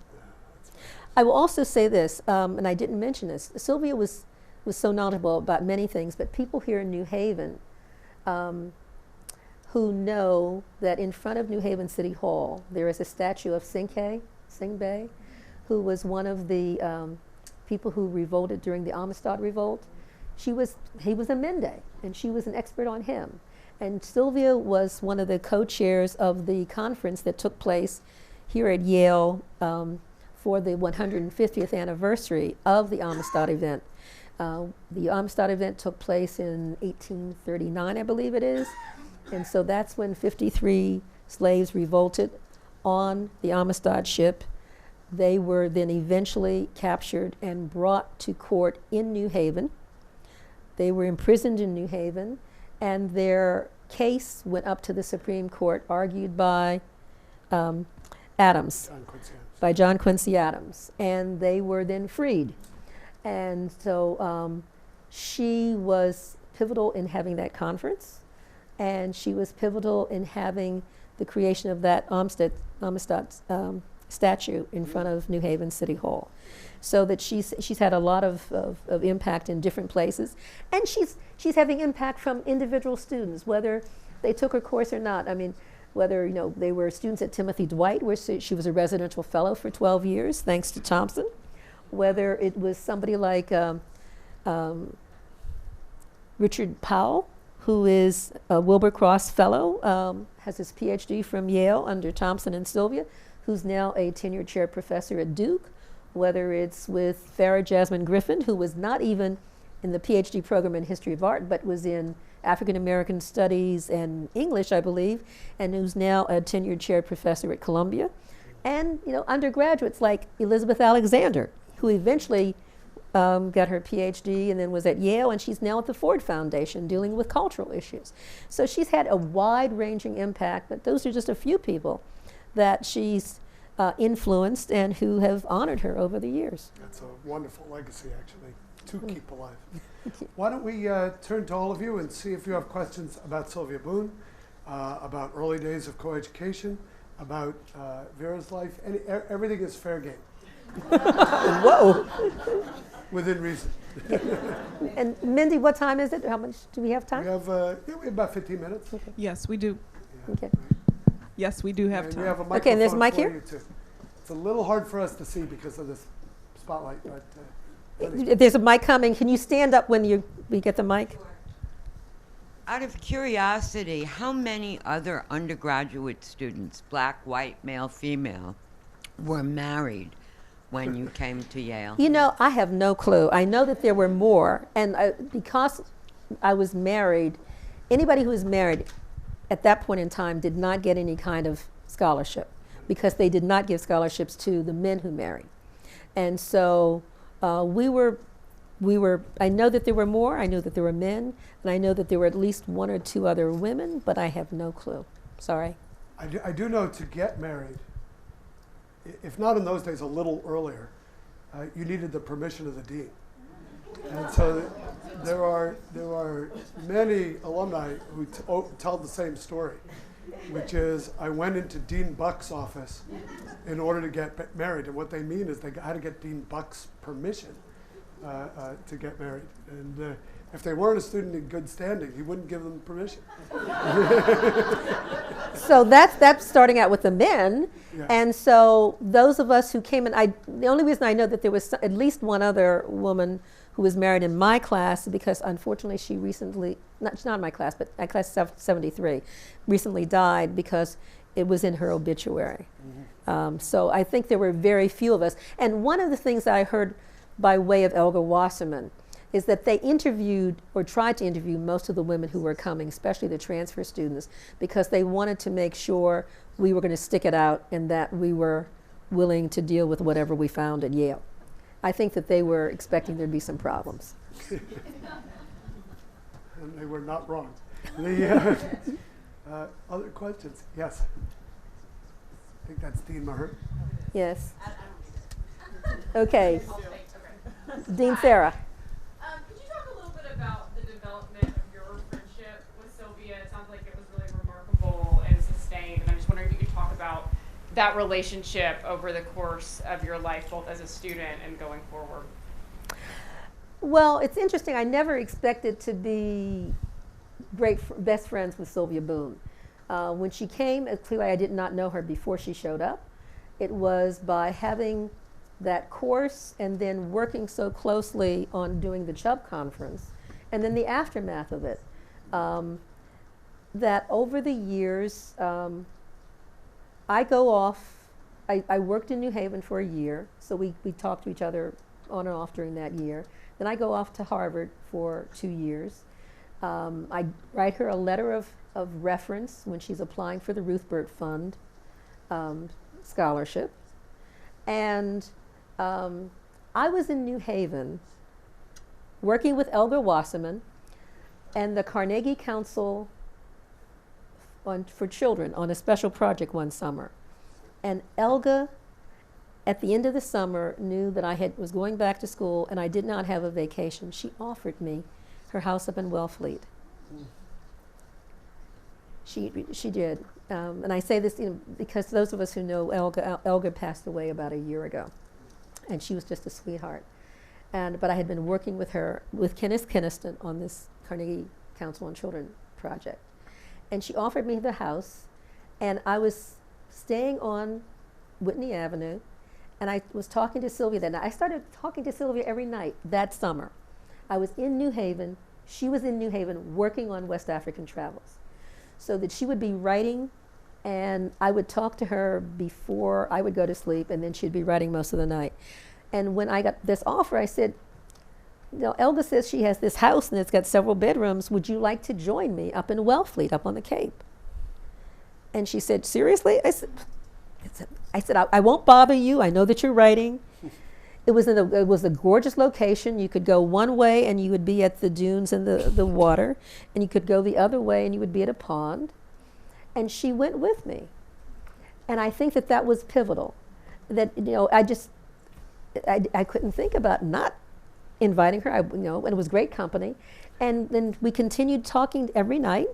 I will also say this, and I didn't mention this. Sylvia was so knowledgeable about many things, but people here in New Haven who know that in front of New Haven City Hall there is a statue of Singbe, who was one of the people who revolted during the Amistad Revolt. He was a Mende, and she was an expert on him. And Sylvia was one of the co-chairs of the conference that took place here at Yale for the 150th anniversary of the Amistad event. The Amistad event took place in 1839, I believe it is. And so that's when 53 slaves revolted on the Amistad ship. They were then eventually captured and brought to court in New Haven. They were imprisoned in New Haven, and their case went up to the Supreme Court, argued by John Quincy Adams, and they were then freed. And so she was pivotal in having that conference, and she was pivotal in having the creation of that Amistad statue in front of New Haven City Hall. So that she's had a lot of impact in different places, and she's having impact from individual students, whether they took her course or not. I mean, whether they were students at Timothy Dwight, where she was a residential fellow for 12 years, thanks to Thompson. Whether it was somebody like Richard Powell, who is a Wilbur-Cross Fellow, has his PhD from Yale under Thompson and Sylvia, who's now a tenured chair professor at Duke. Whether it's with Vera Jasmine Griffin, who was not even in the PhD program in History of Art, but was in African American Studies and English, I believe, and who's now a tenured chair professor at Columbia. And undergraduates like Elizabeth Alexander, who eventually got her PhD and then was at Yale, and she's now at the Ford Foundation dealing with cultural issues. So she's had a wide-ranging impact, but those are just a few people that she's influenced and who have honored her over the years. That's a wonderful legacy, actually, to keep alive. Why don't we turn to all of you and see if you have questions about Sylvia Boone, about early days of coeducation, about Vera's life. Everything is fair game. Whoa. Within reason. And Mindy, what time is it? How much do we have time? We have about 15 minutes. Okay. Yes, we do. Yeah. Okay. Yes, we do have And time. we have a microphone Okay, and there's a mic for here? you too. It's a little hard for us to see because of this spotlight, but If there's a mic coming, can you stand up when we get the mic? Out of curiosity, how many other undergraduate students, black, white, male, female, were married when you came to Yale? I have no clue. I know that there were more, and because I was married, anybody who was married at that point in time did not get any kind of scholarship because they did not give scholarships to the men who married. And so we were, I know that there were more, I know that there were men, and I know that there were at least one or two other women, but I have no clue. Sorry. I do know to get married, if not in those days, a little earlier, you needed the permission of the dean. And so there are many alumni who tell the same story, which is I went into Dean Buck's office in order to get married. And what they mean is they had to get Dean Buck's permission to get married. And if they weren't a student in good standing, he wouldn't give them permission. So that's starting out with the men. Yeah. And so those of us who came in, the only reason I know that there was at least one other woman who was married in my class, because unfortunately she recently, not in my class, but at class 73, recently died because it was in her obituary. Mm-hmm. So I think there were very few of us. And one of the things that I heard by way of Elga Wasserman is that they interviewed or tried to interview most of the women who were coming, especially the transfer students, because they wanted to make sure we were going to stick it out and that we were willing to deal with whatever we found at Yale. I think that they were expecting there'd be some problems. And they were not wrong. The, other questions? Yes. I think that's Dean Maher. Yes. Okay. Dean Sarah. Could you talk a little bit about the development of your friendship with Sylvia? It sounds like it was really remarkable and sustained. And I'm just wondering if you could talk about that relationship over the course of your life, both as a student and going forward. Well, it's interesting. I never expected to be best friends with Sylvia Boone. When she came, clearly I did not know her before she showed up. It was by having that course and then working so closely on doing the Chubb conference and then the aftermath of it, that over the years, I go off, I worked in New Haven for a year, so we talked to each other on and off during that year. Then I go off to Harvard for 2 years. I write her a letter of reference when she's applying for the Ruth Burt Fund scholarship. And I was in New Haven working with Elga Wasserman and the Carnegie Council for Children on a special project one summer. And Elga, at the end of the summer, knew that I was going back to school and I did not have a vacation. She offered me her house up in Wellfleet. She did. And I say this because those of us who know Elga passed away about a year ago. And she was just a sweetheart. But I had been working with her, with Kenneth Keniston, on this Carnegie Council on Children project. And she offered me the house, and I was staying on Whitney Avenue, and I was talking to Sylvia that night. I started talking to Sylvia every night that summer. I was in New Haven, she was in New Haven working on West African travels. So that she would be writing, and I would talk to her before I would go to sleep, and then she'd be writing most of the night. And when I got this offer, I said, Elga says she has this house and it's got several bedrooms. Would you like to join me up in Wellfleet, up on the Cape? And she said, seriously? I said, I won't bother you. I know that you're writing. It was a gorgeous location. You could go one way and you would be at the dunes and the water, and you could go the other way and you would be at a pond. And she went with me. And I think that was pivotal. That, I couldn't think about not inviting her, and it was great company. And then we continued talking every night.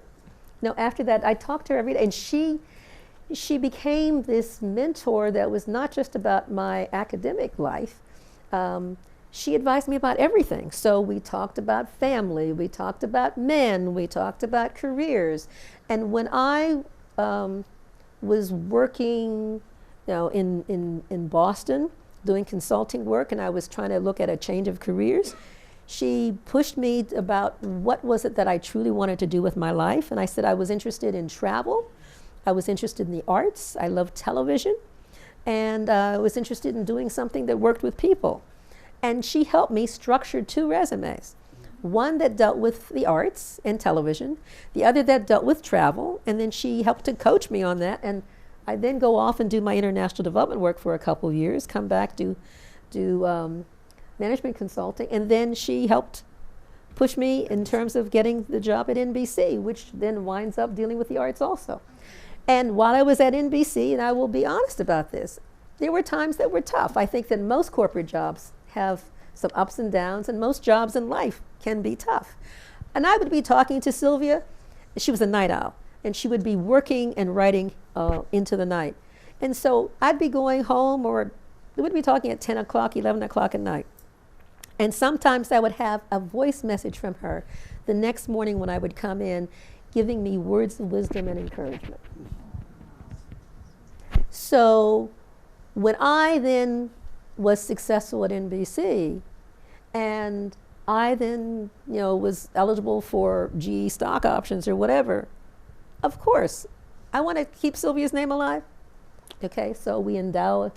After that, I talked to her every day, and she became this mentor that was not just about my academic life. She advised me about everything. So we talked about family, we talked about men, we talked about careers. And when I was working, in Boston, doing consulting work, and I was trying to look at a change of careers, she pushed me about what was it that I truly wanted to do with my life. And I said I was interested in travel, I was interested in the arts, I loved television, and I was interested in doing something that worked with people. And she helped me structure 2 resumes. One that dealt with the arts and television, the other that dealt with travel, and then she helped to coach me on that. And I then go off and do my international development work for a couple of years, come back, do management consulting, and then she helped push me in terms of getting the job at NBC, which then winds up dealing with the arts also. And while I was at NBC, and I will be honest about this, there were times that were tough. I think that most corporate jobs have some ups and downs, and most jobs in life can be tough. And I would be talking to Sylvia. She was a night owl, and she would be working and writing into the night. And so I'd be going home, or we would be talking at 10 o'clock, 11 o'clock at night. And sometimes I would have a voice message from her the next morning when I would come in, giving me words of wisdom and encouragement. So when I then was successful at NBC, and I then, was eligible for GE stock options or whatever, of course, I want to keep Sylvia's name alive. Okay, so we endow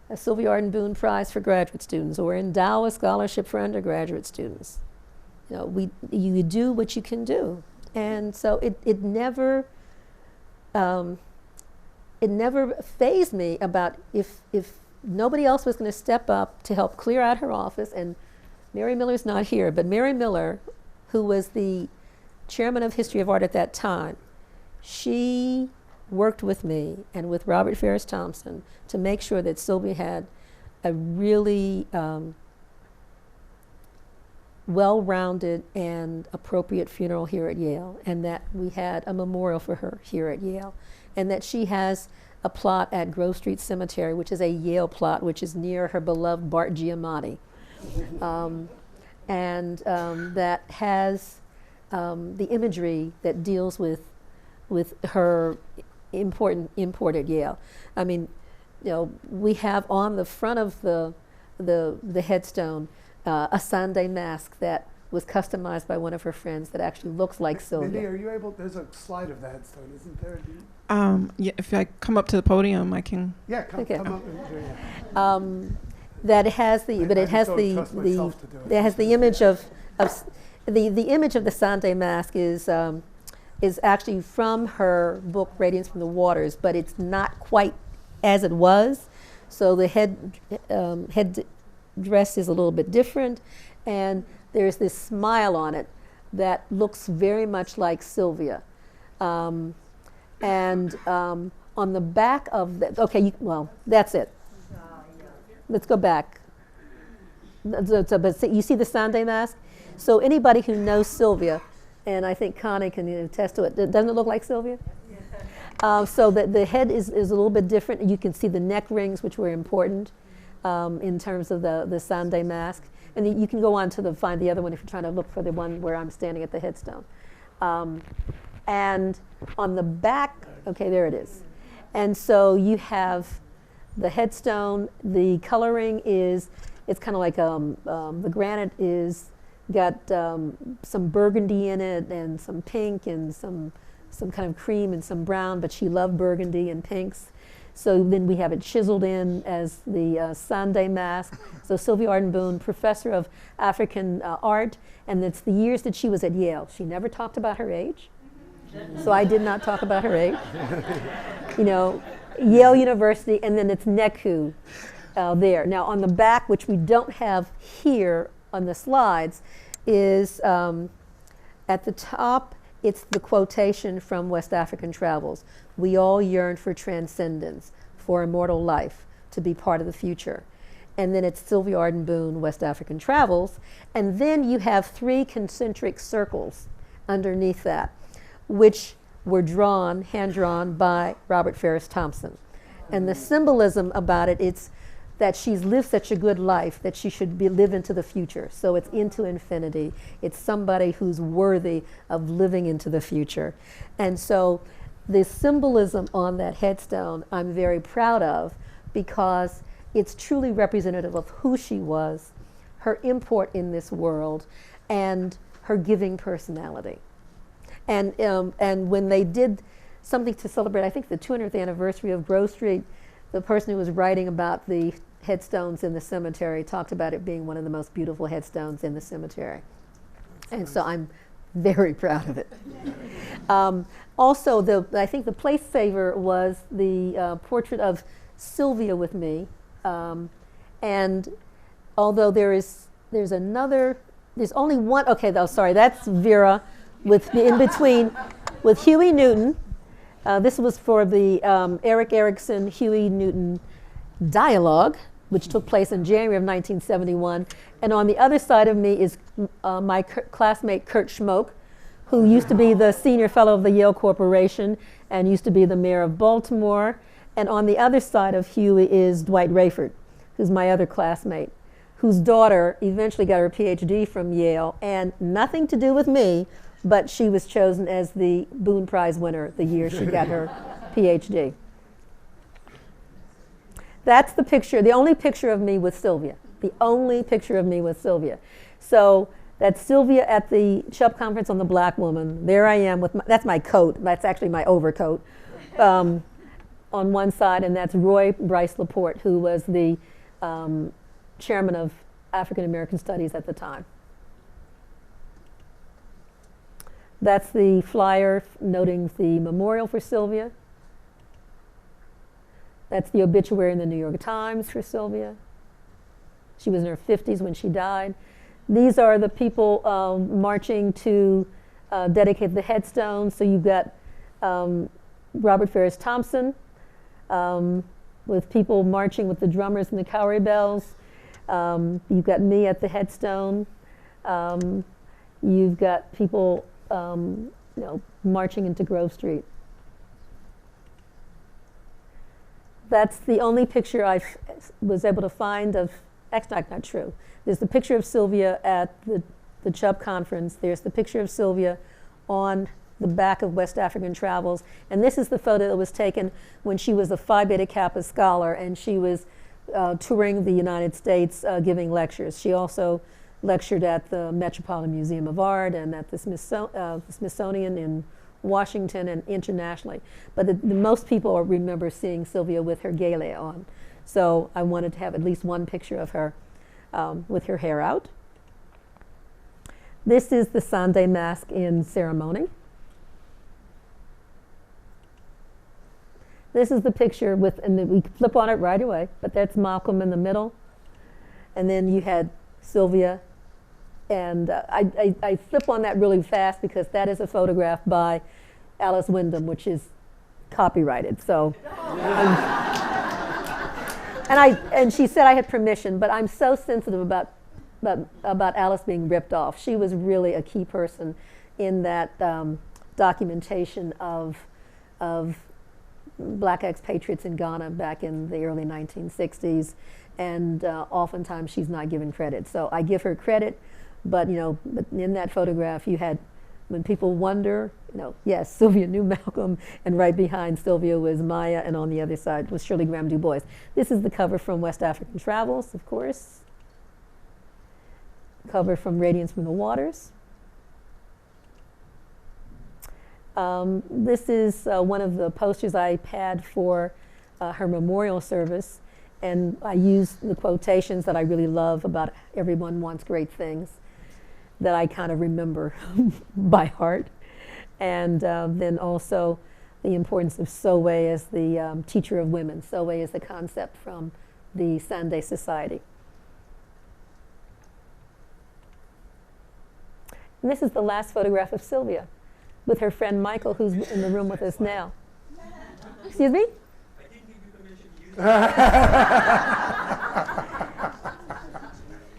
a Sylvia Ardyn Boone Prize for graduate students, or endow a scholarship for undergraduate students. You do what you can do. And so it never fazed me about if nobody else was going to step up to help clear out her office. And Mary Miller's not here, but Mary Miller, who was the chairman of History of Art at that time, she worked with me and with Robert Ferris Thompson to make sure that Sylvia had a really well-rounded and appropriate funeral here at Yale, and that we had a memorial for her here at Yale, and that she has a plot at Grove Street Cemetery, which is a Yale plot, which is near her beloved Bart Giamatti, that has the imagery that deals with her import at Yale. I mean, we have on the front of the headstone a Sunday mask that was customized by one of her friends that actually looks like Sylvia. Mindy, are you able? There's a slide of the headstone, isn't there? Yeah, if I come up to the podium, I can. Yeah, come Okay. up and do it. That it has the, but it has don't trust myself to do it. it has the image of the image of the Sunday mask is actually from her book Radiance from the Waters, but it's not quite as it was. So the head dress is a little bit different, and there's this smile on it that looks very much like Sylvia. On the back of the, well, that's it. Let's go back. But you see the Sunday mask? So anybody who knows Sylvia, and I think Connie can attest to it, doesn't it look like Sylvia? So the head is a little bit different. You can see the neck rings, which were important in terms of the Sunday mask. And you can go on to find the other one if you're trying to look for the one where I'm standing at the headstone. And on the back, okay, there it is. And so you have the headstone. The coloring is, it's kind of like the granite is got some burgundy in it, and some pink, and some kind of cream, and some brown, but she loved burgundy and pinks. So then we have it chiseled in as the Sunday mask. So Sylvia Ardyn Boone, professor of African art, and it's the years that she was at Yale. She never talked about her age, so I did not talk about her age. Yale University, and then it's Neku there. Now on the back, which we don't have here on the slides, is at the top, it's the quotation from West African Travels. We all yearn for transcendence, for immortal life, to be part of the future. And then it's Sylvia Ardyn Boone, West African Travels. And then you have 3 concentric circles underneath that, which were hand-drawn by Robert Ferris Thompson. And the symbolism about it, it's that she's lived such a good life that she should live into the future. So it's into infinity. It's somebody who's worthy of living into the future. And so the symbolism on that headstone I'm very proud of, because it's truly representative of who she was, her import in this world, and her giving personality. And when they did something to celebrate, I think, the 200th anniversary of Grove Street, the person who was writing about the headstones in the cemetery talked about it being one of the most beautiful headstones in the cemetery. And so I'm very proud of it. Also, I think the place saver was the portrait of Sylvia with me. And although there's only one, that's Vera in between with Huey Newton, This was for the Eric Erickson Huey Newton dialogue, which took place in January of 1971. And on the other side of me is my classmate Kurt Schmoke, who used to be the senior fellow of the Yale Corporation and used to be the mayor of Baltimore. And on the other side of Huey is Dwight Rayford, who's my other classmate, whose daughter eventually got her PhD from Yale, and nothing to do with me, but she was chosen as the Boone Prize winner the year she got her PhD. That's the picture, the only picture of me with Sylvia. The only picture of me with Sylvia. So that's Sylvia at the Chubb Conference on the Black Woman. There I am with that's my coat. That's actually my overcoat on one side, and that's Roy Bryce Laporte, who was the chairman of African American Studies at the time. That's the flyer noting the memorial for Sylvia. That's the obituary in the New York Times for Sylvia. She was in her 50s when she died. These are the people marching to dedicate the headstone. So you've got Robert Ferris Thompson with people marching with the drummers and the cowrie bells. You've got me at the headstone. You've got people marching into Grove Street. That's the only picture I was able to find of, actually not true. There's the picture of Sylvia at the Chubb Conference. There's the picture of Sylvia on the back of West African Travels. And this is the photo that was taken when she was a Phi Beta Kappa scholar and she was touring the United States giving lectures. She also lectured at the Metropolitan Museum of Art and at the Smithsonian in Washington and internationally. But the most people remember seeing Sylvia with her gele on. So I wanted to have at least one picture of her with her hair out. This is the Sunday mask in ceremony. This is the picture with, and we flip on it right away, but that's Malcolm in the middle. And then you had Sylvia. And I flip on that really fast because that is a photograph by Alice Wyndham, which is copyrighted. So, and she said I had permission, but I'm so sensitive about Alice being ripped off. She was really a key person in that documentation of black expatriates in Ghana back in the early 1960s, and oftentimes she's not given credit. So I give her credit. But in that photograph, you had, when people wonder, yes, Sylvia knew Malcolm, and right behind Sylvia was Maya, and on the other side was Shirley Graham Du Bois. This is the cover from West African Travels, of course. Cover from Radiance from the Waters. This is one of the posters I had for her memorial service, and I use the quotations that I really love about everyone wants great things, that I kind of remember by heart. And then also the importance of Sowe as the teacher of women. Sowe is the concept from the Sunday Society. And this is the last photograph of Sylvia with her friend Michael, who's in the room with us now. Excuse me? I didn't give you permission to use it.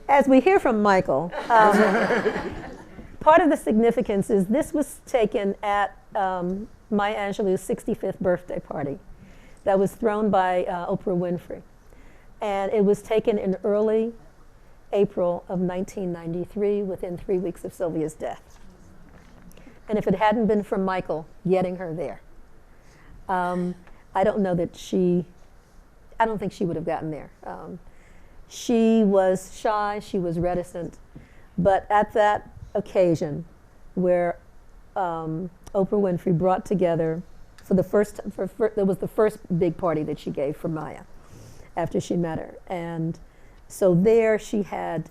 As we hear from Michael, part of the significance is this was taken at Maya Angelou's 65th birthday party that was thrown by Oprah Winfrey. And it was taken in early April of 1993, within 3 weeks of Sylvia's death. And if it hadn't been for Michael getting her there, I don't know that I don't think she would have gotten there. She was shy, she was reticent, but at that occasion where Oprah Winfrey brought together, there was the first big party that she gave for Maya after she met her. And so there she had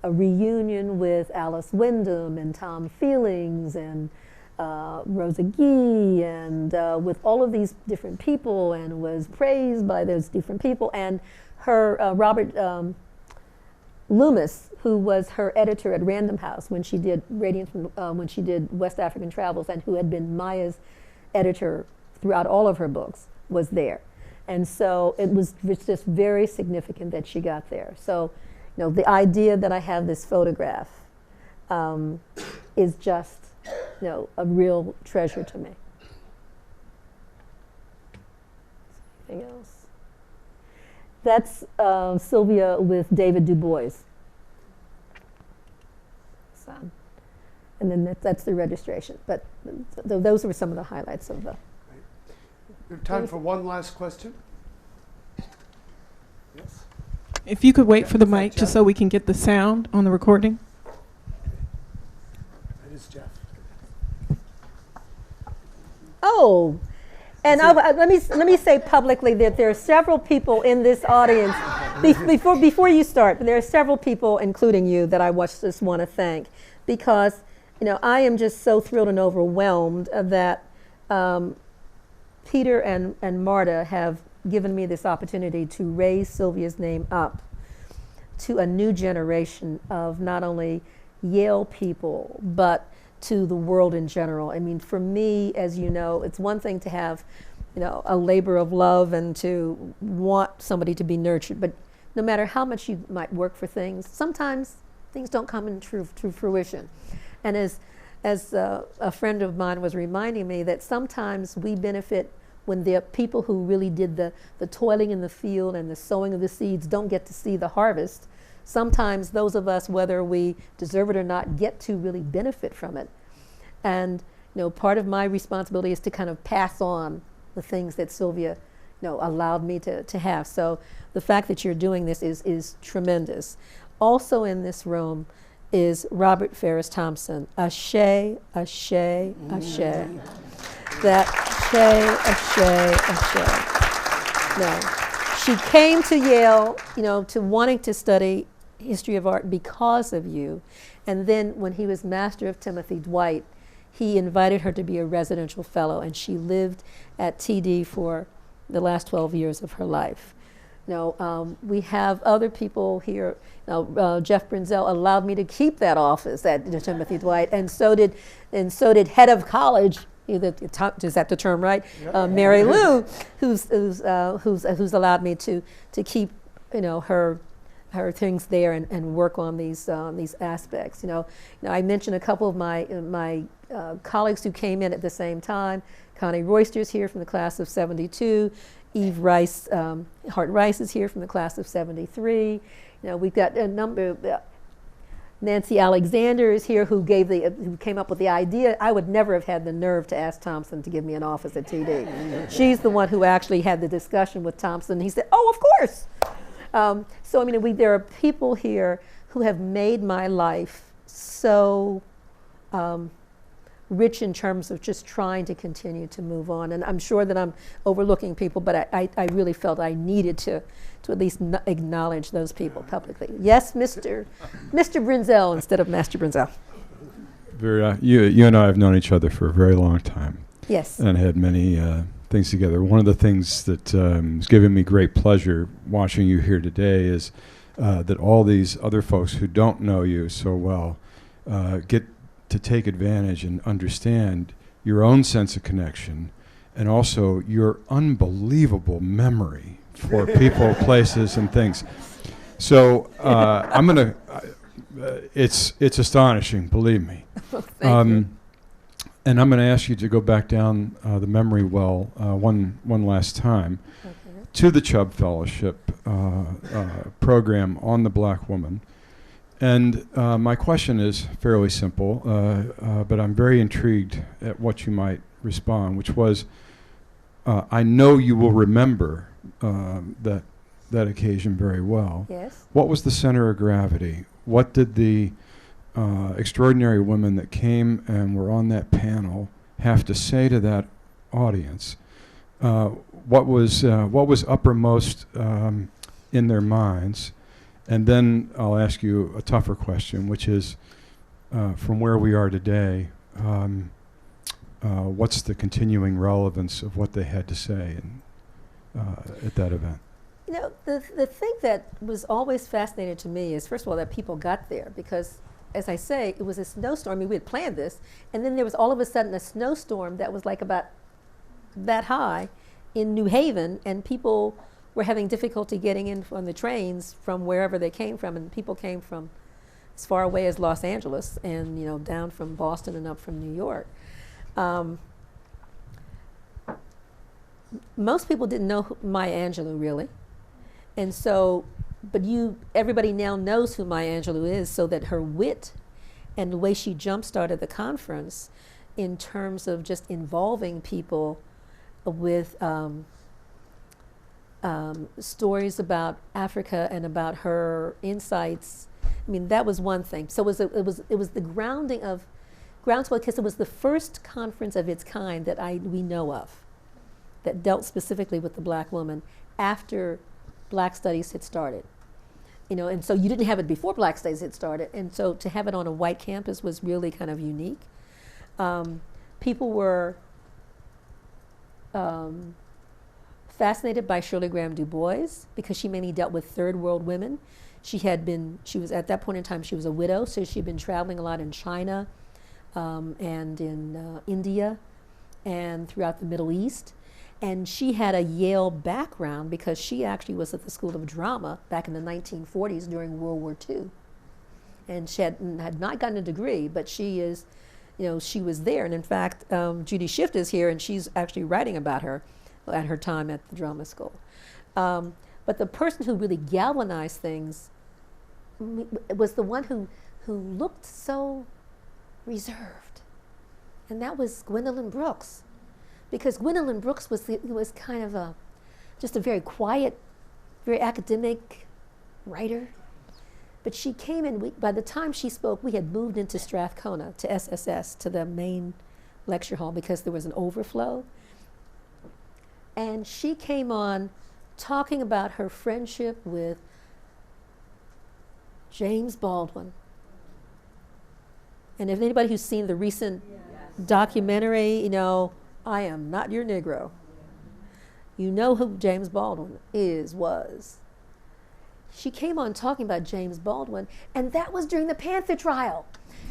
a reunion with Alice Wyndham and Tom Feelings and Rosa Gee and with all of these different people, and was praised by those different people. And her Robert Loomis, who was her editor at Random House when she did when she did West African Travels, and who had been Maya's editor throughout all of her books was there. And so it was just very significant that she got there. So, the idea that I have this photograph is just, a real treasure to me. Anything else? That's Sylvia with David Du Bois. Son. And then that's the registration. But those were some of the highlights of the. We have time for one last question. Yes? If you could wait Jeff, for the is that mic Jeff? just so we can get the sound on the recording. That is Jeff. Oh, and let me say publicly that there are several people in this audience. Before you start, there are several people, including you, that I just want to thank, because I am just so thrilled and overwhelmed that Peter and Marta have given me this opportunity to raise Sylvia's name up to a new generation of not only Yale people, but to the world in general. I mean, for me, as you know, it's one thing to have, a labor of love and to want somebody to be nurtured, but no matter how much you might work for things, sometimes things don't come into fruition. And as a friend of mine was reminding me, that sometimes we benefit when the people who really did the toiling in the field and the sowing of the seeds don't get to see the harvest. Sometimes those of us, whether we deserve it or not, get to really benefit from it. And part of my responsibility is to kind of pass on the things that Sylvia allowed me to have. So the fact that you're doing this is tremendous. Also in this room is Robert Ferris Thompson. Ashe, ashe, ashe. That ashe. No. She came to Yale, to wanting to study history of art because of you. And then when he was master of Timothy Dwight, he invited her to be a residential fellow, and she lived at TD for the last 12 years of her life. We have other people here. Jeff Brinzel allowed me to keep that office at Timothy Dwight, and so did head of college. Is that the term, right? Yep. Mary Lou, who's allowed me to keep her things there and work on these aspects. I mentioned a couple of my colleagues who came in at the same time. Connie Royster's here from the class of '72. Eve Rice, Hart Rice is here from the class of '73. We've got a number of, Nancy Alexander is here, who came up with the idea. I would never have had the nerve to ask Thompson to give me an office at TD. She's the one who actually had the discussion with Thompson. He said, "Oh, of course." So there are people here who have made my life so rich in terms of just trying to continue to move on. And I'm sure that I'm overlooking people, but I really felt I needed to at least acknowledge those people publicly. Yes, Mr. Brinzel instead of Master Brinzel. Vera, you and I have known each other for a very long time. Yes. And had many things together. One of the things that has given me great pleasure watching you here today is that all these other folks who don't know you so well get to take advantage and understand your own sense of connection and also your unbelievable memory for people, places, and things. So I'm going to, it's astonishing, believe me. Thank you. And I'm going to ask you to go back down the memory well one last time to the Chubb Fellowship program on the Black woman. And my question is fairly simple, but I'm very intrigued at what you might respond, which was, I know you will remember that occasion very well. Yes. What was the center of gravity? What did the extraordinary women that came and were on that panel have to say to that audience? What was uppermost in their minds? And then I'll ask you a tougher question, which is, from where we are today, what's the continuing relevance of what they had to say at that event? The thing that was always fascinating to me is, first of all, that people got there, because, as I say, it was a snowstorm. I mean, we had planned this, and then there was all of a sudden a snowstorm that was like about that high in New Haven, and people were having difficulty getting in on the trains from wherever they came from, and people came from as far away as Los Angeles, and down from Boston and up from New York. Most people didn't know Maya Angelou really, and so, but everybody now knows who Maya Angelou is, so that her wit and the way she jump-started the conference in terms of just involving people with stories about Africa and about her insights. I mean, that was one thing. So it was the groundswell, because it was the first conference of its kind that we know of that dealt specifically with the black woman after Black Studies had started. And so you didn't have it before Black Studies had started, and so to have it on a white campus was really kind of unique. People were fascinated by Shirley Graham Du Bois because she mainly dealt with third world women. She was at that point in time, she was a widow, so she'd been traveling a lot in China and in India and throughout the Middle East. And she had a Yale background because she actually was at the School of Drama back in the 1940s during World War II. And she had not gotten a degree, but she was there. And in fact, Judy Schiff is here, and she's actually writing about her at her time at the drama school. But the person who really galvanized things was the one who looked so reserved, and that was Gwendolyn Brooks. Because Gwendolyn Brooks was kind of just a very quiet, very academic writer. But she came in, by the time she spoke, we had moved into Strathcona, to SSS, to the main lecture hall, because there was an overflow. And she came on talking about her friendship with James Baldwin. And if anybody who's seen the recent documentary, I Am Not Your Negro. You know who James Baldwin was. She came on talking about James Baldwin, and that was during the Panther trial.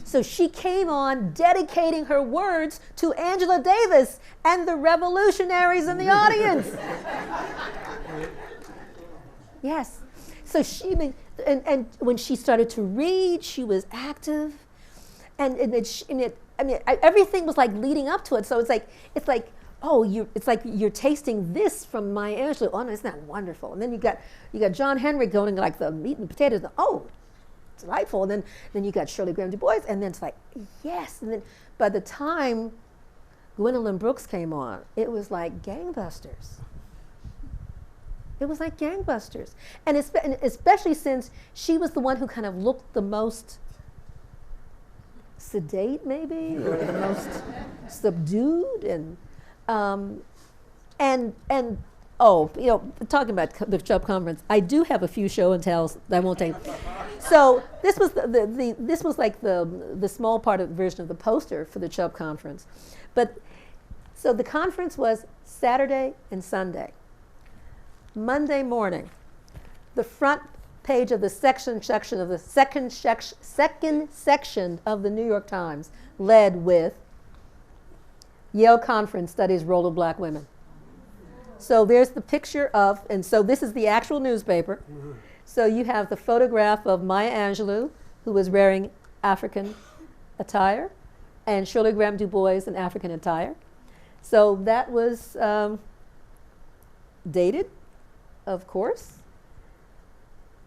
So she came on dedicating her words to Angela Davis and the revolutionaries in the audience. Yes. So and when she started to read, she was active, everything was like leading up to it. So it's like, it's like you're tasting this from Maya Angelou. Oh no, isn't that wonderful? And then you got John Henry going like the meat and potatoes. Oh, it's delightful. And then you got Shirley Graham Du Bois, and then it's like, yes. And then by the time Gwendolyn Brooks came on, it was like gangbusters. It was like gangbusters, and especially since she was the one who kind of looked the most sedate, maybe, or the most subdued, talking about the Chubb conference, I do have a few show and tells that I won't take. So this was this was like the small part of the version of the poster for the Chubb conference, but so the conference was Saturday and Sunday. Monday morning, the front page of the second section of the New York Times led with Yale Conference Studies Role of Black Women. So there's the picture of, and so this is the actual newspaper. So you have the photograph of Maya Angelou, who was wearing African attire, and Shirley Graham Du Bois in African attire. So that was dated, of course,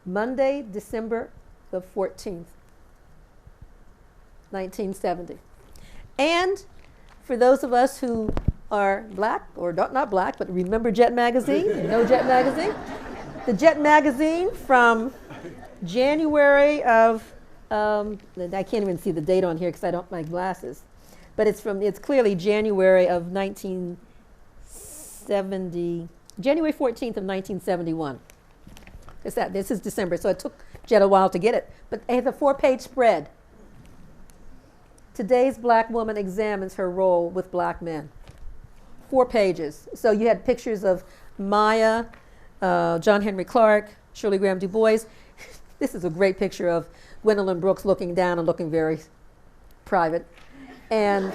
Monday, December the 14th, 1970. And for those of us who are black, or not black, but remember Jet Magazine, know Jet Magazine? The Jet Magazine from January of, I can't even see the date on here because I don't have my glasses, but it's clearly January of January 14th of 1971. This is December, so it took Jet a while to get it. But they have a 4-page spread. Today's black woman examines her role with black men. 4 pages. So you had pictures of Maya, John Henry Clark, Shirley Graham Du Bois. This is a great picture of Gwendolyn Brooks looking down and looking very private. And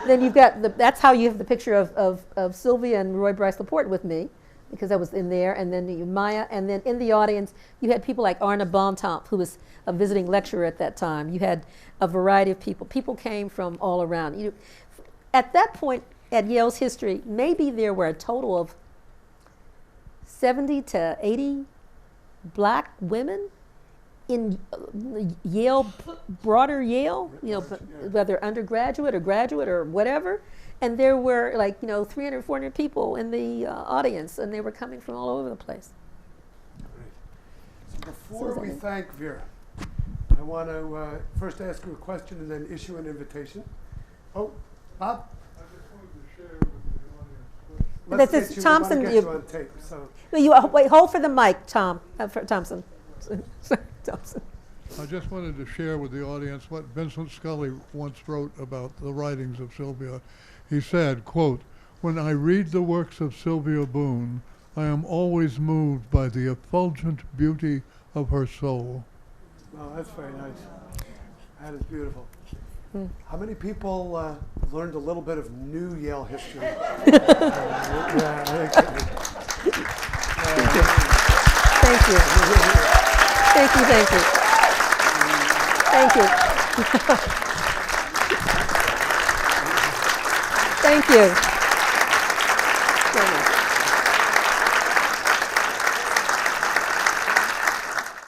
then you've got that's how you have the picture of Sylvia and Roy Bryce Laporte with me, because I was in there, and then Maya, and then in the audience you had people like Arna Bontemp, who was a visiting lecturer at that time. You had a variety of people. People came from all around. At that point at Yale's history, maybe there were a total of 70 to 80 black women in Yale, broader Yale, whether undergraduate or graduate or whatever. And there were 300, 400 people in the audience, and they were coming from all over the place. So before we thank Vera, I want to first ask you a question and then issue an invitation. Oh, Bob? I just wanted to share with the audience Let's This is get you, Thompson, we want to get you on tape. So. Wait, hold for the mic, Tom, for Thompson. Thompson. I just wanted to share with the audience what Vincent Scully once wrote about the writings of Sylvia. He said, quote, "When I read the works of Sylvia Boone, I am always moved by the effulgent beauty of her soul." Oh, that's very nice. That is beautiful. How many people learned a little bit of new Yale history? Thank you. Thank you, thank you. Thank you. Thank you.